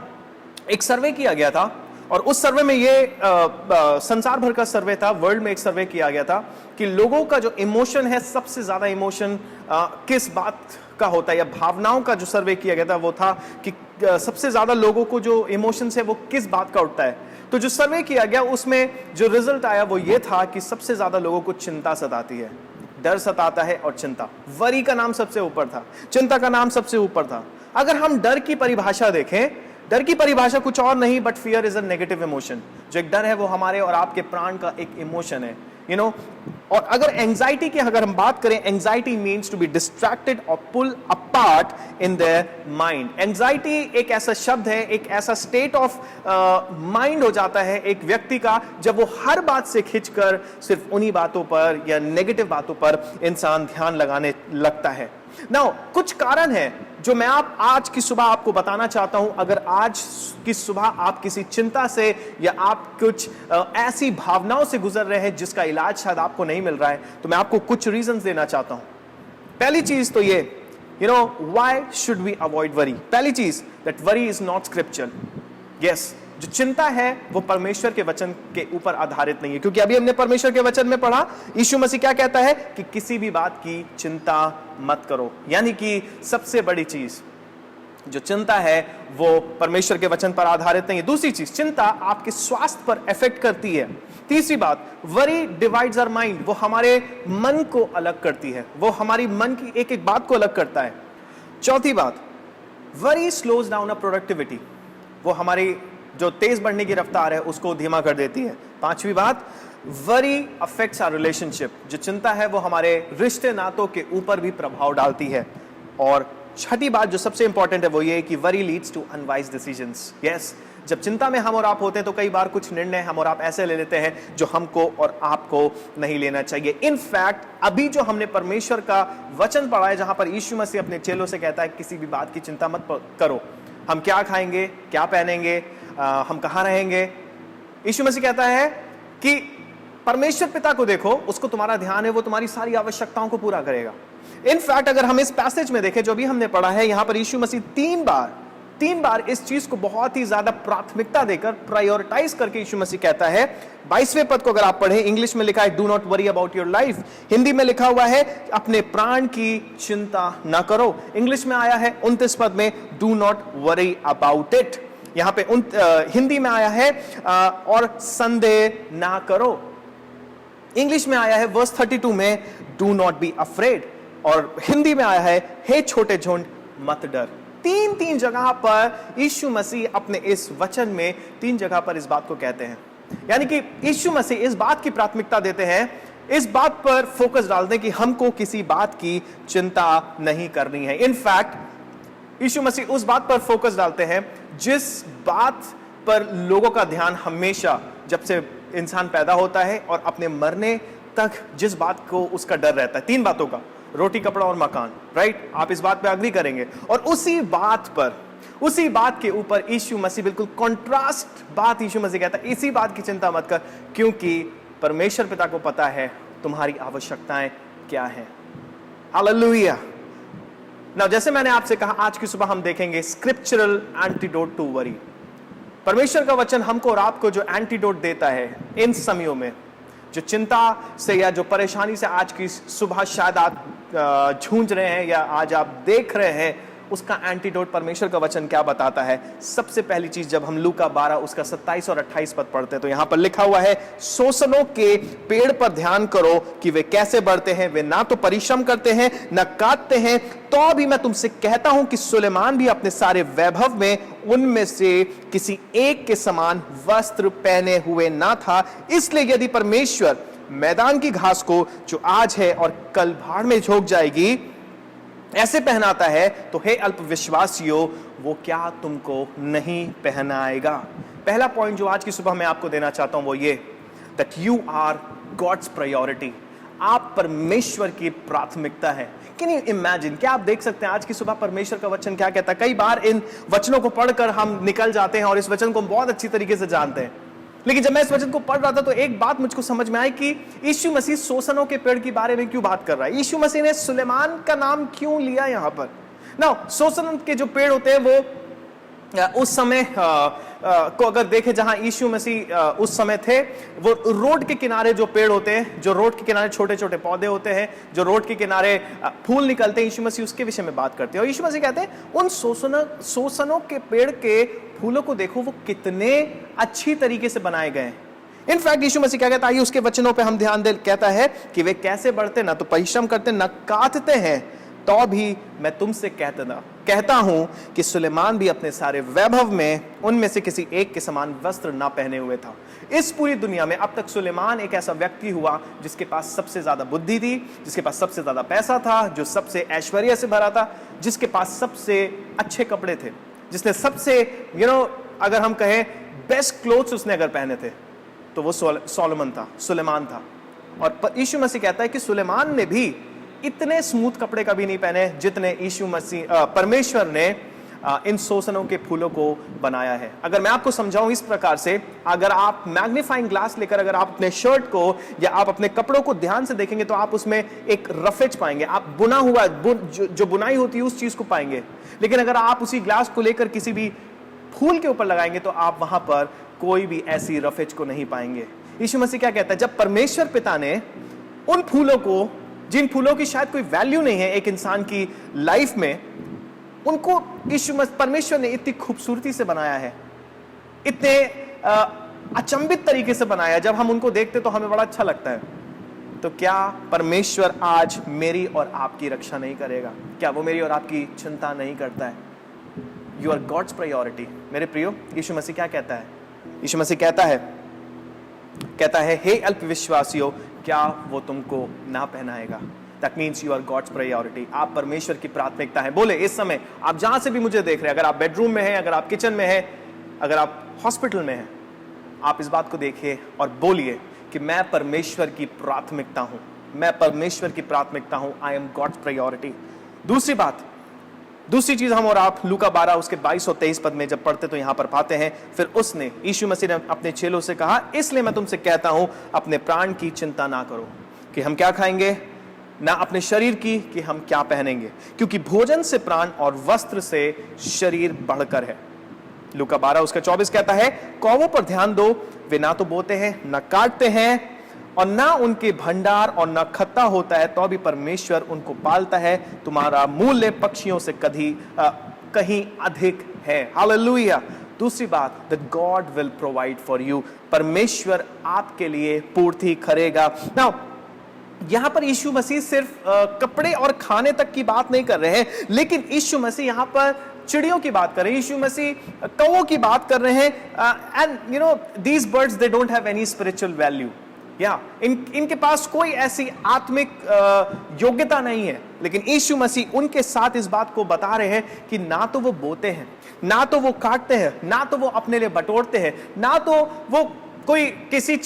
एक सर्वे किया गया था, और उस सर्वे में ये संसार भर का सर्वे था, वर्ल्ड में एक सर्वे किया गया था कि लोगों का जो इमोशन है, सबसे ज्यादा इमोशन किस बात का होता है, या भावनाओं का जो सर्वे किया गया था वो था कि सबसे ज्यादा लोगों को जो इमोशंस है वो किस बात का उठता है। तो जो सर्वे किया गया उसमें जो रिजल्ट आया वो ये था कि सबसे ज्यादा लोगों को चिंता सताती है, डर सताता है, और चिंता, वरी का नाम सबसे ऊपर था, चिंता का नाम सबसे ऊपर था। अगर हम डर की परिभाषा देखें, डर की परिभाषा कुछ और नहीं but fear is a negative emotion. जो एक डर है वो हमारे और आपके प्राण का एक इमोशन है, यू नो। और अगर एंजाइटी की अगर हम बात करें, anxiety means to be distracted और pull apart in their mind. Anxiety एक ऐसा शब्द है, एक ऐसा स्टेट ऑफ माइंड हो जाता है एक व्यक्ति का, जब वो हर बात से खिंचकर सिर्फ उन्हीं बातों पर या नेगेटिव बातों पर इंसान ध्यान लगाने लगता है। नाउ, कुछ कारण है जो मैं आज की सुबह आपको बताना चाहता हूं। अगर आज की सुबह आप किसी चिंता से या आप कुछ ऐसी भावनाओं से गुजर रहे हैं जिसका इलाज शायद आपको नहीं मिल रहा है, तो मैं आपको कुछ रीजंस देना चाहता हूं। पहली चीज तो ये, you know, why should we avoid worry? पहली चीज, that worry is not scriptural. Yes, जो चिंता है वो परमेश्वर के वचन के ऊपर आधारित नहीं है, क्योंकि अभी हमने परमेश्वर के वचन में पढ़ा, यीशु मसीह क्या कहता है कि किसी भी बात की चिंता मत करो। यानी कि सबसे बड़ी चीज जो चिंता है वो परमेश्वर के वचन पर आधारित नहीं है। दूसरी चीज, चिंता आपके स्वास्थ्य पर इफेक्ट करती है। तीसरी बात, वरी डिवाइड्स आवर माइंड, वो हमारे मन को अलग करती है, वो हमारी मन की एक एक बात को अलग करता है। चौथी बात, worry slows down a productivity, वो हमारी जो तेज बढ़ने की रफ्तार है उसको धीमा कर देती है। पांचवी बात, वरी अफेक्ट्स आवर रिलेशनशिप, जो चिंता है वो हमारे रिश्ते नातों के ऊपर भी प्रभाव डालती है। और छठी बात जो सबसे इंपॉर्टेंट है वो ये कि worry leads to unwise decisions. Yes, जब चिंता में हम और आप होते हैं तो कई बार कुछ निर्णय हम और आप ऐसे ले लेते हैं जो हमको और आपको नहीं लेना चाहिए। इनफैक्ट अभी जो हमने परमेश्वर का वचन पढ़ा है, जहां पर यीशु मसीह अपने चेलों से कहता है किसी भी बात की चिंता मत करो, हम क्या खाएंगे, क्या पहनेंगे, हम कहां रहेंगे, यीशु मसीह कहता है कि परमेश्वर पिता को देखो, उसको तुम्हारा ध्यान है, वो तुम्हारी सारी आवश्यकताओं को पूरा करेगा। इनफैक्ट अगर हम इस पैसेज में देखें जो भी हमने पढ़ा है, यहां पर यीशु मसीह तीन बार इस चीज को बहुत ही ज्यादा प्राथमिकता देकर, प्रायोरिटाइज करके यीशु मसीह कहता है। 22वें पद को अगर आप पढ़ें, इंग्लिश में लिखा है do not worry about your life, Hindi में लिखा हुआ है अपने प्राण की चिंता ना करो। इंग्लिश में आया है 29 पद में do not worry about it, यहां पे हिंदी में आया है और संदेह ना करो। इंग्लिश में आया है वर्स 32 में डू नॉट बी अफ्रेड, और हिंदी में आया है हे छोटे झुंड मत डर। तीन जगह पर यीशु मसीह अपने इस वचन में 3 जगह पर इस बात को कहते हैं। यानी कि यीशु मसीह इस बात की प्राथमिकता देते हैं, इस बात पर फोकस डालते हैं कि हमको किसी बात की चिंता नहीं करनी है। इनफैक्ट यीशु मसीह उस बात पर फोकस डालते हैं जिस बात पर लोगों का ध्यान हमेशा जब से इंसान पैदा होता है और अपने मरने तक जिस बात को उसका डर रहता है, 3 बातों का, रोटी, कपड़ा और मकान, राइट? आप इस बात पे अग्री करेंगे। और उसी बात के ऊपर यीशु मसीह बिल्कुल कॉन्ट्रास्ट बात यीशु मसीह कहता है, इसी बात की चिंता मत कर, क्योंकि परमेश्वर पिता को पता है तुम्हारी आवश्यकताएं क्या हैं। हालेलुया। नाउ जैसे मैंने आपसे कहा, आज की सुबह हम देखेंगे स्क्रिप्चरल एंटीडोट टू वरी। परमेश्वर का वचन हमको और आपको जो एंटीडोट देता है इन समयों में, जो चिंता से या जो परेशानी से आज की सुबह शायद आप जूझ रहे हैं या आज आप देख रहे हैं, उसका एंटीडोट परमेश्वर का वचन क्या बताता है। सबसे पहली चीज, जब हम लूका 12 उसका 27 और 28 पद पढ़ते हैं तो यहां पर लिखा हुआ है, सोसनों के पेड़ पर ध्यान करो कि वे कैसे बढ़ते हैं, वे ना तो परिश्रम करते हैं न काटते हैं, तो भी मैं तुमसे कहता हूं कि सुलेमान भी अपने सारे वैभव में उनमें से किसी एक के समान वस्त्र पहने हुए ना था। इसलिए यदि परमेश्वर मैदान की घास को जो आज है और कल भाड़ में झोंक जाएगी ऐसे पहनाता है, तो हे अल्पविश्वासियों, वो क्या तुमको नहीं पहनाएगा। पहला पॉइंट जो आज की सुबह मैं आपको देना चाहता हूं वो ये, that you are God's priority. आप परमेश्वर की प्राथमिकता है। Can you imagine? क्या आप देख सकते हैं आज की सुबह परमेश्वर का वचन क्या कहता है? कई बार इन वचनों को पढ़कर हम निकल जाते हैं और इस वचन को हम बहुत अच्छी तरीके से जानते हैं, लेकिन जब मैं इस वचन को पढ़ रहा था तो एक बात मुझको समझ में आई कि यीशु मसीह सोसनों के पेड़ के बारे में क्यों बात कर रहा है। यीशु मसीह ने सुलेमान का नाम क्यों लिया यहां पर? नाउ सोसन के जो पेड़ होते हैं वो उस समय को अगर देखें जहां यीशु मसीह उस समय थे, वो रोड के किनारे जो पेड़ होते हैं, जो रोड के किनारे छोटे छोटे पौधे होते हैं, जो रोड के किनारे फूल निकलते हैं, यीशु मसीह उसके विषय में बात करते हैं। और यीशु मसीह कहते हैं उन सोसनों के पेड़ के फूलों को देखो, वो कितने अच्छी तरीके से बनाए गए हैं। इनफैक्ट यीशु मसीह क्या कहता है, आइए उसके वचनों पे हम ध्यान दे। कहता है कि वे कैसे बढ़ते, ना तो परिश्रम करते न काटते हैं, तो भी मैं तुमसे कहता हूं कि सुलेमान भी अपने सारे वैभव में उनमें से किसी एक के समान वस्त्र ना पहने हुए था। इस पूरी दुनिया में अब तक सुलेमान एक ऐसा व्यक्ति हुआ जिसके पास सबसे ज्यादा बुद्धि थी, जिसके पास सबसे ज्यादा पैसा था, जो सबसे ऐश्वर्य से भरा था, जिसके पास सबसे अच्छे कपड़े थे, जिसने सबसे अगर हम कहें बेस्ट क्लोथ्स उसने अगर पहने थे तो वो सुलेमान था। और यीशु मसीह कहता है कि सुलेमान ने भी इतने स्मूथ कपड़े कभी नहीं पहने जितने परमेश्वर ने इन सोसनों के फूलों को बनाया है। अगर मैं आपको समझाऊं इस प्रकार से, अगर आप मैग्नीफाइंग ग्लास लेकर अगर आप अपने शर्ट को या आप अपने कपड़ों को ध्यान से देखेंगे तो आप उसमें एक रफेज पाएंगे, आप बुना हुआ जो बुनाई होती है उस चीज को पाएंगे। लेकिन अगर आप उसी ग्लास को लेकर किसी भी फूल के ऊपर लगाएंगे तो आप वहां पर कोई भी ऐसी रफेज को नहीं पाएंगे। यीशु मसीह क्या कहता है, जब परमेश्वर पिता ने उन फूलों को, जिन फूलों की शायद कोई वैल्यू नहीं है एक इंसान की लाइफ में, उनको परमेश्वर ने इतनी खूबसूरती से बनाया है, इतने अचंभित तरीके से बनाया, जब हम उनको देखते तो हमें बड़ा अच्छा लगता है। तो क्या परमेश्वर आज मेरी और आपकी रक्षा नहीं करेगा? क्या वो मेरी और आपकी चिंता नहीं करता है? You are God's priority. मेरे प्रियो, यीशु मसीह क्या कहता है? यीशु मसीह कहता है हे अल्पविश्वासियों, क्या वो तुमको ना पहनाएगा? That means you are God's priority. आप परमेश्वर की प्राथमिकता है। बोले इस समय आप जहां से भी मुझे देख रहे हैं, अगर आप बेडरूम में हैं, अगर आप किचन में हैं, अगर आप हॉस्पिटल में हैं, आप इस बात को देखिए और बोलिए कि मैं परमेश्वर की प्राथमिकता हूं, मैं परमेश्वर की प्राथमिकता हूं। I am God's priority. दूसरी चीज हम और आप लूका 12 उसके 22 और 23 पद में जब पढ़ते तो यहां पर पाते हैं, फिर यीशु मसीह ने अपने चेलों से कहा, इसलिए मैं तुमसे कहता हूं अपने प्राण की चिंता ना करो कि हम क्या खाएंगे, ना अपने शरीर की कि हम क्या पहनेंगे, क्योंकि भोजन से प्राण और वस्त्र से शरीर बढ़कर है। लूका 12 उसका 24 कहता है, कौवों पर ध्यान दो, वे ना तो बोते हैं न काटते हैं और ना उनके भंडार और ना खत्ता होता है, तो भी परमेश्वर उनको पालता है। तुम्हारा मूल्य पक्षियों से कहीं अधिक है। हालेलुया। दूसरी बात, that God will provide for you. परमेश्वर आपके लिए पूर्ति करेगा। नाउ यहां पर यीशु मसीह सिर्फ कपड़े और खाने तक की बात नहीं कर रहे हैं, लेकिन यीशु मसीह यहां पर चिड़ियों की बात कर रहे हैं, यीशु मसीह कौवों की बात कर रहे हैं। And you know these birds they don't have any spiritual value, या इनके पास कोई ऐसी आत्मिक योग्यता नहीं है, लेकिन यीशु मसीह उनके साथ इस बात को बता रहे हैं कि ना तो वो बोते हैं, ना तो वो काटते हैं, ना तो वो अपने लिए बटोरते हैं, ना तो वो कोई किसी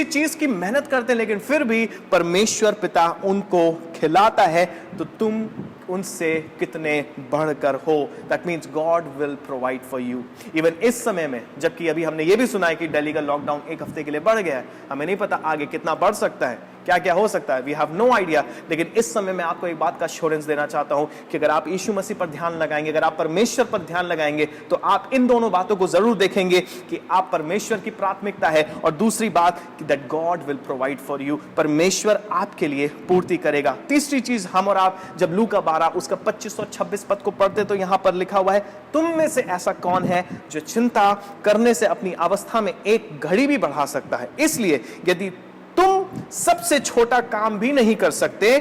चीज की मेहनत करते हैं, लेकिन फिर भी परमेश्वर पिता उनको खिलाता है। तो तुम उनसे कितने बढ़कर हो। That means God will provide for you. Even इस समय में, जबकि अभी हमने ये भी सुना है कि दिल्ली का लॉकडाउन 1 हफ्ते के लिए बढ़ गया है, हमें नहीं पता आगे कितना बढ़ सकता है, क्या क्या हो सकता है, वी हैव नो आइडिया। लेकिन इस समय मैं आपको एक बात का एश्योरेंस देना चाहता हूं कि अगर आप यीशु मसीह पर ध्यान लगाएंगे, अगर आप परमेश्वर पर ध्यान लगाएंगे, तो आप इन दोनों बातों को जरूर देखेंगे कि आप परमेश्वर की प्राथमिकता है, और दूसरी बात कि that God will provide for you, परमेश्वर आपके लिए पूर्ति करेगा। तीसरी चीज, हम और आप जब लूका 12 उसका 25 और 26 पद को पढ़ते तो यहां पर लिखा हुआ है, तुम में से ऐसा कौन है जो चिंता करने से अपनी अवस्था में एक घड़ी भी बढ़ा सकता है। इसलिए यदि तुम सबसे छोटा काम भी नहीं कर सकते,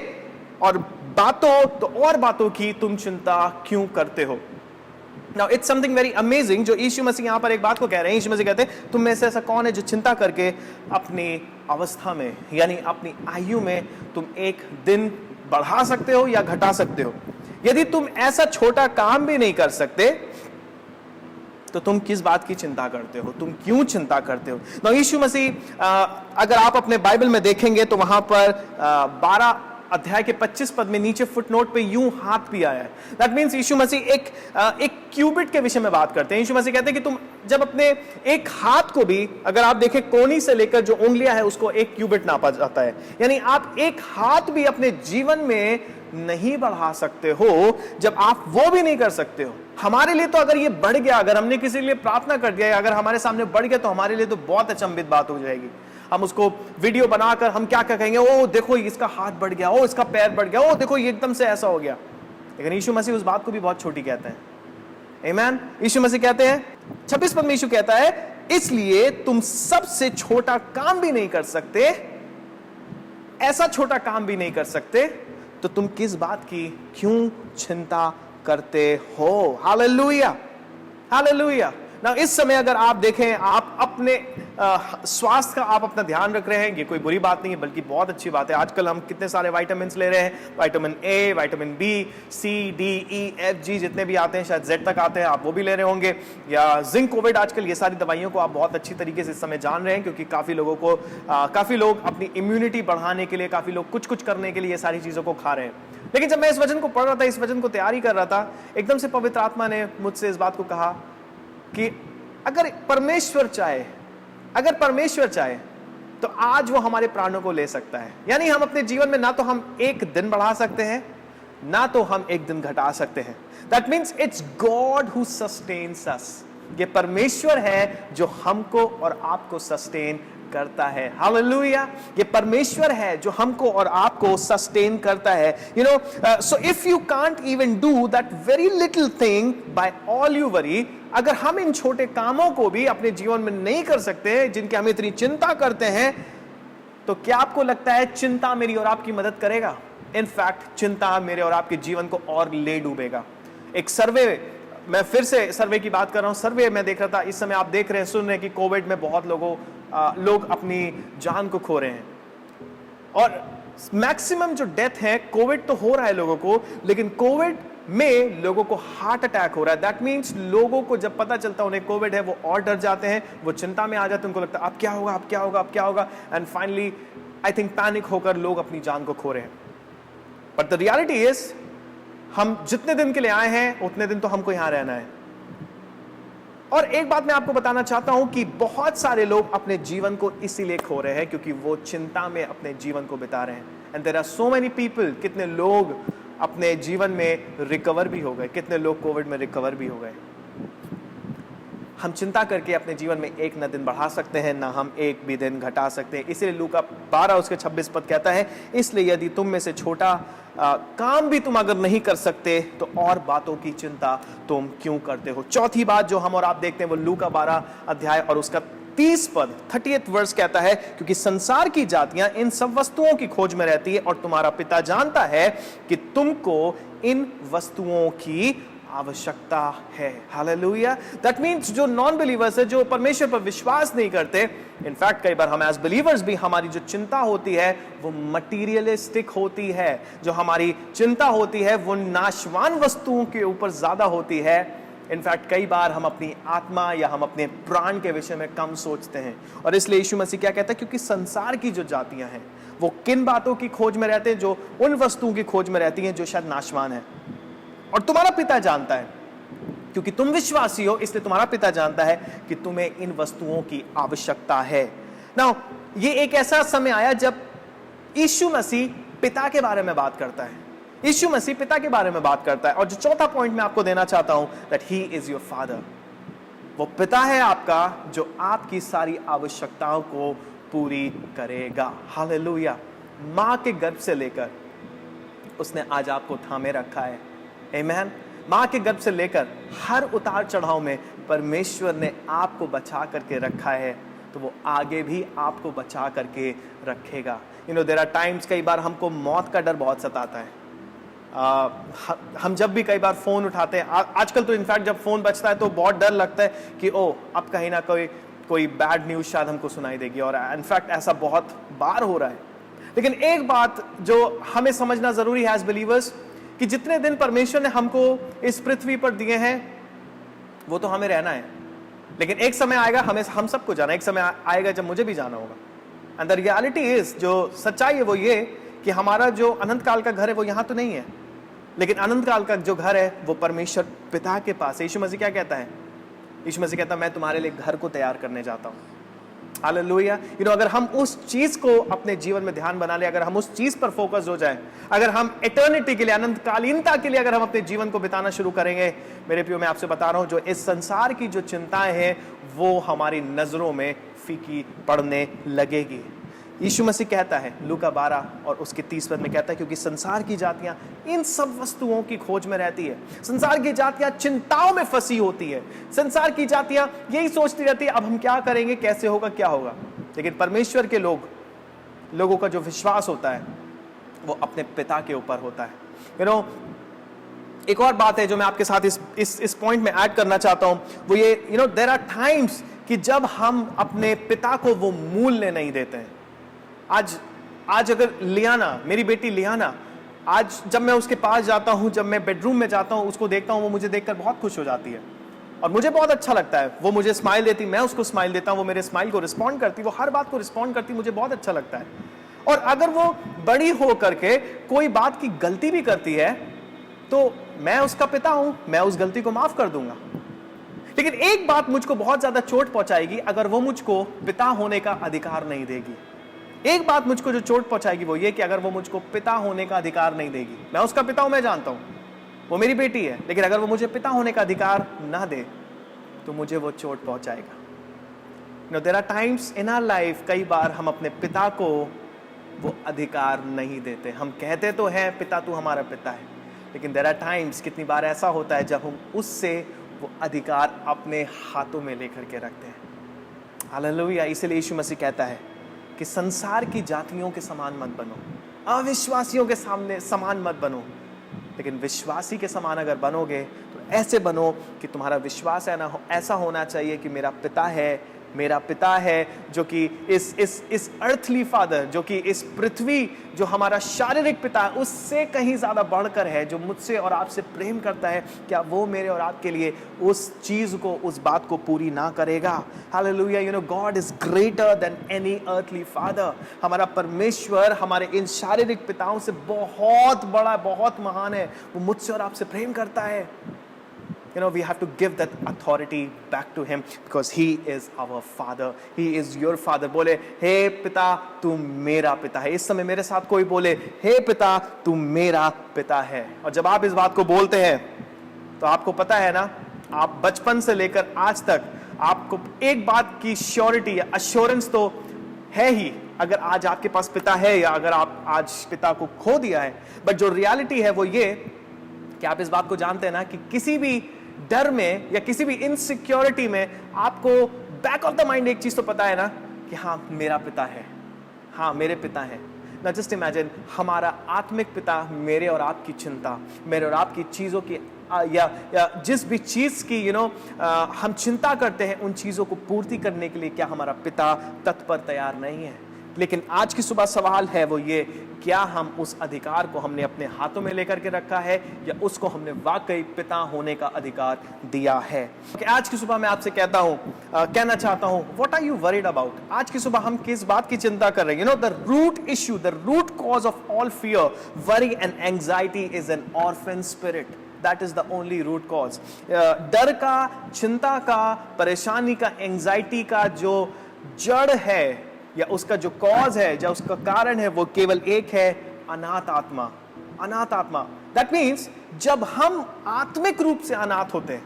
और और बातों की तुम चिंता क्यों करते हो। Now it's something very amazing जो यीशु मसीह यहां पर एक बात को कह रहे हैं। यीशु मसीह कहते हैं, तुम में से ऐसा कौन है जो चिंता करके अपनी अवस्था में, यानी अपनी आयु में, तुम एक दिन बढ़ा सकते हो या घटा सकते हो। यदि तुम ऐसा छोटा काम भी नहीं कर सकते, तो तुम किस बात की चिंता करते हो, तुम क्यों चिंता करते हो। तो यीशु मसीह, अगर आप अपने बाइबल में देखेंगे तो वहां पर 12 अध्याय के 25 पद में नीचे फुटनोट पे यूं हाथ भी आया है। दैट मींस यीशु मसीह एक क्यूबिट के विषय में बात करते हैं। यीशु मसीह कहते हैं कि तुम जब अपने एक हाथ को भी, अगर आप देखें कोनी से लेकर जो उंगलियां है उसको एक क्यूबिट नापा जाता है, यानी आप एक हाथ भी अपने जीवन में नहीं बढ़ा सकते हो जब आप वो भी नहीं कर सकते हो। हमारे लिए तो अगर ये बढ़ गया, अगर हमने किसी के लिए प्रार्थना कर दिया, अगर हमारे सामने बढ़ गया, तो हमारे लिए तो बहुत अचंभित बात हो जाएगी। हम उसको वीडियो बनाकर हम क्या क्या कहेंगे, ओ देखो इसका हाथ बढ़ गया, ओ इसका पैर बढ़ गया, ओ देखो ये एकदम से ऐसा हो गया। लेकिन यीशु मसीह उस बात को भी बहुत छोटी कहते हैं। आमीन। यीशु मसीह कहते हैं 26 पद में, यीशु कहता है, इसलिए तुम सबसे छोटा काम भी नहीं कर सकते, ऐसा छोटा काम भी नहीं कर सकते, तो तुम किस बात की क्यों चिंता करते हो। Hallelujah, hallelujah. ना इस समय अगर आप देखें, आप अपने स्वास्थ्य का आप अपना ध्यान रख रहे हैं, ये कोई बुरी बात नहीं है, बल्कि बहुत अच्छी बात है। आजकल हम कितने सारे विटामिन ले रहे हैं, vitamin A, vitamin B, C, D, E, F, G, जितने भी आते हैं, शायद जेड तक आते हैं, आप वो भी ले रहे होंगे, या जिंक, कोविड, आजकल ये सारी दवाइयों को आप बहुत अच्छी तरीके से इस समय जान रहे हैं, क्योंकि काफी लोग अपनी इम्यूनिटी बढ़ाने के लिए, काफी लोग कुछ कुछ करने के लिए ये सारी चीजों को खा रहे हैं। लेकिन जब मैं इस वचन को पढ़ रहा था, इस वचन को तैयारी कर रहा था, एकदम से पवित्र आत्मा ने मुझसे इस बात को कहा कि अगर परमेश्वर चाहे तो आज वो हमारे प्राणों को ले सकता है। यानी हम अपने जीवन में ना तो हम एक दिन बढ़ा सकते हैं, ना तो हम एक दिन घटा सकते हैं। That means it's God who sustains us. ये परमेश्वर है जो हमको और आपको सस्टेन करता है। हालेलुया। ये परमेश्वर है जो हमको और आपको सस्टेन करता है। You know, so if you can't even do that very little thing by all you worry, अगर हम इन छोटे कामों को भी अपने जीवन में नहीं कर सकते जिनकी हम इतनी चिंता करते हैं, तो क्या आपको लगता है चिंता मेरी और आपकी मदद करेगा? इनफैक्ट चिंता मेरे और आपके जीवन को और ले डूबेगा। एक सर्वे, मैं फिर से सर्वे की बात कर रहा हूं, सर्वे मैं देख रहा था, इस समय आप देख रहे हैं, सुन रहे हैं कि कोविड में बहुत लोग अपनी जान को खो रहे हैं, और मैक्सिमम जो डेथ है, कोविड तो हो रहा है लोगों को, लेकिन कोविड में लोगों को हार्ट अटैक हो रहा है। दैट मीन्स लोगों को जब पता चलता है उन्हें कोविड है, वो और डर जाते हैं, वो चिंता में आ जाते हैं, उनको लगता है अब क्या होगा, अब क्या होगा, अब क्या होगा, and finally I think panic होकर लोग अपनी जान को खो रहे हैं। बट द रियलिटी इज, हम जितने दिन के लिए आए हैं उतने दिन तो हमको यहां रहना है। और एक बात मैं आपको बताना चाहता हूं कि बहुत सारे लोग अपने जीवन को इसीलिए खो रहे हैं क्योंकि वो चिंता में अपने जीवन को बिता रहे हैं। And there are so many people, कितने लोग अपने जीवन में रिकवर भी हो गए, कितने लोग कोविड में रिकवर भी हो गए। हम चिंता करके अपने जीवन में एक न दिन बढ़ा सकते हैं, ना हम एक भी दिन घटा सकते हैं। इसलिए लूका 12 उसके 26 पद कहता है, इसलिए यदि तुम में से छोटा काम भी तुम अगर नहीं कर सकते, तो और बातों की चिंता तुम क्यों करते हो। चौथी बात जो हम और आप देखते हैं वो लूका 12 अध्याय और उसका 30 पद 30th वर्स कहता है, क्योंकि संसार की जातियां इन सब वस्तुओं की खोज में रहती है और तुम्हारा पिता जानता है कि तुमको इन वस्तुओं की आवश्यकता है। हालेलुया। दैट मीन्स जो नॉन बिलीवर्स है, जो परमेश्वर पर विश्वास नहीं करते, इनफैक्ट कई बार हम एज बिलीवर्स भी, हमारी जो चिंता होती है वो मटीरियलिस्टिक होती है। जो हमारी चिंता होती है वो नाशवान वस्तुओं के ऊपर ज्यादा होती है। इनफैक्ट कई बार हम अपनी आत्मा या हम अपने प्राण के विषय में कम सोचते हैं। और इसलिए यीशु मसीह क्या कहता है, क्योंकि संसार की जो जातियां हैं वो किन बातों की खोज में रहते हैं, जो उन वस्तुओं की खोज में रहती हैं जो शायद नाशवान है। और तुम्हारा पिता जानता है, क्योंकि तुम विश्वासी हो इसलिए तुम्हारा पिता जानता है कि तुम्हें इन वस्तुओं की आवश्यकता है। नाउ ये एक ऐसा समय आया जब यीशु मसीह पिता के बारे में बात करता है। यीशु मसीह पिता के बारे में बात करता है। और जो चौथा पॉइंट मैं आपको देना चाहता हूं, that he is your father. वो पिता है आपका जो आपकी सारी आवश्यकताओं को पूरी करेगा। हालेलुया। मां के गर्भ से लेकर उसने आज आपको थामे रखा है। आमीन। मां के गर्भ से लेकर हर उतार चढ़ाव में परमेश्वर ने आपको बचा करके रखा है, तो वो आगे भी आपको बचा करके रखेगा। You know, there are times, कई बार हमको मौत का डर बहुत सताता है। हम जब भी कई बार फोन उठाते हैं, आजकल तो इनफैक्ट जब फोन बजता है तो बहुत डर लगता है कि ओ अब कहीं ना कोई बैड न्यूज शायद हमको सुनाई देगी। और इनफैक्ट ऐसा बहुत बार हो रहा है। लेकिन एक बात जो हमें समझना जरूरी है एज बिलीवर्स, कि जितने दिन परमेश्वर ने हमको इस पृथ्वी पर दिए हैं वो तो हमें रहना है, लेकिन एक समय आएगा, हम सबको जाना, एक समय आएगा जब मुझे भी जाना होगा। एंड द रियलिटी इज, जो सच्चाई है वो ये कि हमारा जो अनंत काल का घर है वो यहां तो नहीं है, लेकिन अनंत काल का जो घर है वो परमेश्वर पिता के पास है। यीशु मसीह क्या कहता है? यीशु मसीह कहता है मैं तुम्हारे लिए घर को तैयार करने जाता हूं। हालेलुया। यू नो, अगर हम उस चीज को अपने जीवन में ध्यान बना ले, अगर हम उस चीज पर फोकस हो जाए, अगर हम इटर्निटी के लिए, अनंत कालीनता के लिए अगर हम अपने जीवन को बिताना शुरू करेंगे, मेरे प्रियो मैं आपसे बता रहा हूं, जो इस संसार की जो चिंताएं हैं वो हमारी नजरों में फीकी पड़ने लगेगी। यीशु मसीह कहता है लूका 12 और उसके 30 पद में कहता है, क्योंकि संसार की जातियां इन सब वस्तुओं की खोज में रहती है। संसार की जातियां चिंताओं में फंसी होती है। संसार की जातियां यही सोचती रहती है अब हम क्या करेंगे, कैसे होगा, क्या होगा। लेकिन परमेश्वर के लोगों का जो विश्वास होता है वो अपने पिता के ऊपर होता है। यू नो, एक और बात है जो मैं आपके साथ इस पॉइंट में ऐड करना चाहता हूं, वो ये, you know, there are times कि जब हम अपने पिता को वो मूल्य नहीं देते हैं। आज अगर लियाना, मेरी बेटी लियाना, आज जब मैं उसके पास जाता हूं, जब मैं बेडरूम में जाता हूं, उसको देखता हूं, वो मुझे देखकर बहुत खुश हो जाती है और मुझे बहुत अच्छा लगता है। वो मुझे स्माइल देती, मैं उसको स्माइल देता हूं, वो मेरे स्माइल को रिस्पॉन्ड करती, वो हर बात को रिस्पॉन्ड करती, मुझे बहुत अच्छा लगता है। और अगर वो बड़ी हो करके कोई बात की गलती भी करती है तो मैं उसका पिता हूं, मैं उस गलती को माफ कर दूंगा। लेकिन एक बात मुझको बहुत ज्यादा चोट पहुंचाएगी, अगर वो मुझको पिता होने का अधिकार नहीं देगी। एक बात मुझको जो चोट पहुंचाएगी वो ये कि अगर वो मुझको पिता होने का अधिकार नहीं देगी। मैं उसका पिता हूं, मैं जानता हूं, वो मेरी बेटी है, लेकिन अगर वो मुझे पिता होने का अधिकार ना दे तो मुझे वो चोट पहुंचाएगा। No, there are times in our life, कई बार हम अपने पिता को वो अधिकार नहीं देते। हम कहते तो हैं पिता तू हमारा पिता है, लेकिन देयर आर टाइम्स, कितनी बार ऐसा होता है जब हम उससे वो अधिकार अपने हाथों में लेकर के रखते हैं। हालेलुया। इसलिए यीशु मसीह कहता है कि संसार की जातियों के समान मत बनो, अविश्वासियों के सामने समान मत बनो, लेकिन विश्वासी के समान अगर बनोगे तो ऐसे बनो कि तुम्हारा विश्वास है ना ऐसा होना चाहिए कि मेरा पिता है जो कि इस अर्थली फादर, जो कि इस पृथ्वी, जो हमारा शारीरिक पिता है, उससे कहीं ज्यादा बढ़कर है, जो मुझसे और आपसे प्रेम करता है। क्या वो मेरे और आपके लिए उस चीज को, उस बात को पूरी ना करेगा? Hallelujah. You know, God is greater than any earthly father. हमारा परमेश्वर हमारे इन शारीरिक पिताओं से बहुत बड़ा, बहुत महान है। वो मुझसे और आपसे प्रेम करता है। You know, we have to give that authority back to him because he is our father. He is your father. बोले हे पिता तू मेरा पिता है। इस समय मेरे साथ कोई बोले हे पिता तू मेरा पिता है। और जब आप इस बात को बोलते हैं तो आपको पता है ना, आप बचपन से लेकर आज तक आपको एक बात की श्योरिटी या अश्योरेंस तो है ही, अगर आज आपके पास पिता है या अगर आप आज पिता को खो दिया है। बट जो रियलिटी है वो ये कि आप इस बात को जानते हैं ना कि किसी भी डर में या किसी भी इनसिक्योरिटी में आपको बैक ऑफ द माइंड एक चीज तो पता है ना कि हाँ मेरा पिता है, हाँ मेरे पिता है ना। जस्ट इमेजिन, हमारा आत्मिक पिता मेरे और आपकी चिंता, मेरे और आपकी चीजों की या जिस भी चीज की हम चिंता करते हैं, उन चीजों को पूर्ति करने के लिए क्या हमारा पिता तत्पर तैयार नहीं है? लेकिन आज की सुबह सवाल है वो ये, क्या हम उस अधिकार को हमने अपने हाथों में लेकर के रखा है या उसको हमने वाकई पिता होने का अधिकार दिया है? आज की सुबह मैं आपसे कहना चाहता हूं, what are you worried about? आज की सुबह हम किस बात की चिंता कर रहे हैं? The root issue, the root cause of all fear, worry and anxiety is an orphan spirit. That is the only root cause. डर का, चिंता का, परेशानी का, एंजाइटी का जो जड़ है या उसका जो कॉज है, या उसका कारण है, वो केवल एक है, अनाथ आत्मा. अनाथ आत्मा. दैट मीन्स जब हम आत्मिक रूप से अनाथ होते हैं,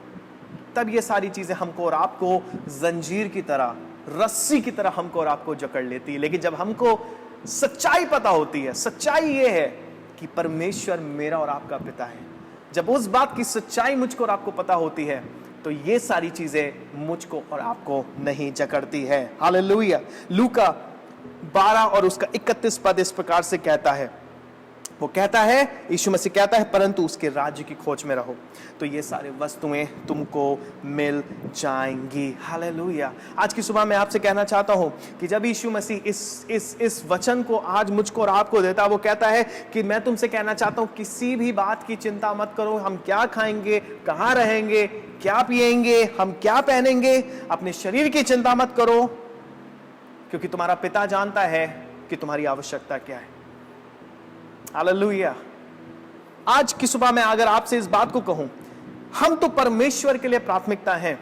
तब ये सारी चीजें हमको और आपको जंजीर की तरह, रस्सी की तरह हमको और आपको जकड़ लेती है. लेकिन जब हमको सच्चाई पता होती है, सच्चाई ये है कि परमेश्वर मेरा और आपका पिता है, जब उस बात की सच्चाई मुझको और आपको पता होती है, तो ये सारी चीजें मुझको और आपको नहीं जकड़ती है. हालेलुया. लूका 12 और उसका 31 पद इस प्रकार से कहता है. वो कहता है, यीशु मसीह कहता है, परंतु उसके राज्य की खोज में रहो तो ये सारी वस्तुएं तुमको मिल जाएंगी. हालेलुया. आज की सुबह मैं आपसे कहना चाहता हूं कि जब यीशु मसीह इस वचन को आज मुझको और आपको देता है, वो कहता है कि मैं तुमसे कहना चाहता हूं, किसी भी बात की चिंता मत करो. हम क्या खाएंगे, कहां रहेंगे, क्या पिएंगे, हम क्या पहनेंगे, अपने शरीर की चिंता मत करो, क्योंकि तुम्हारा पिता जानता है कि तुम्हारी आवश्यकता क्या है. हालेलुया. आज की सुबह मैं अगर आपसे इस बात को कहूं, हम तो परमेश्वर के लिए प्राथमिकता हैं,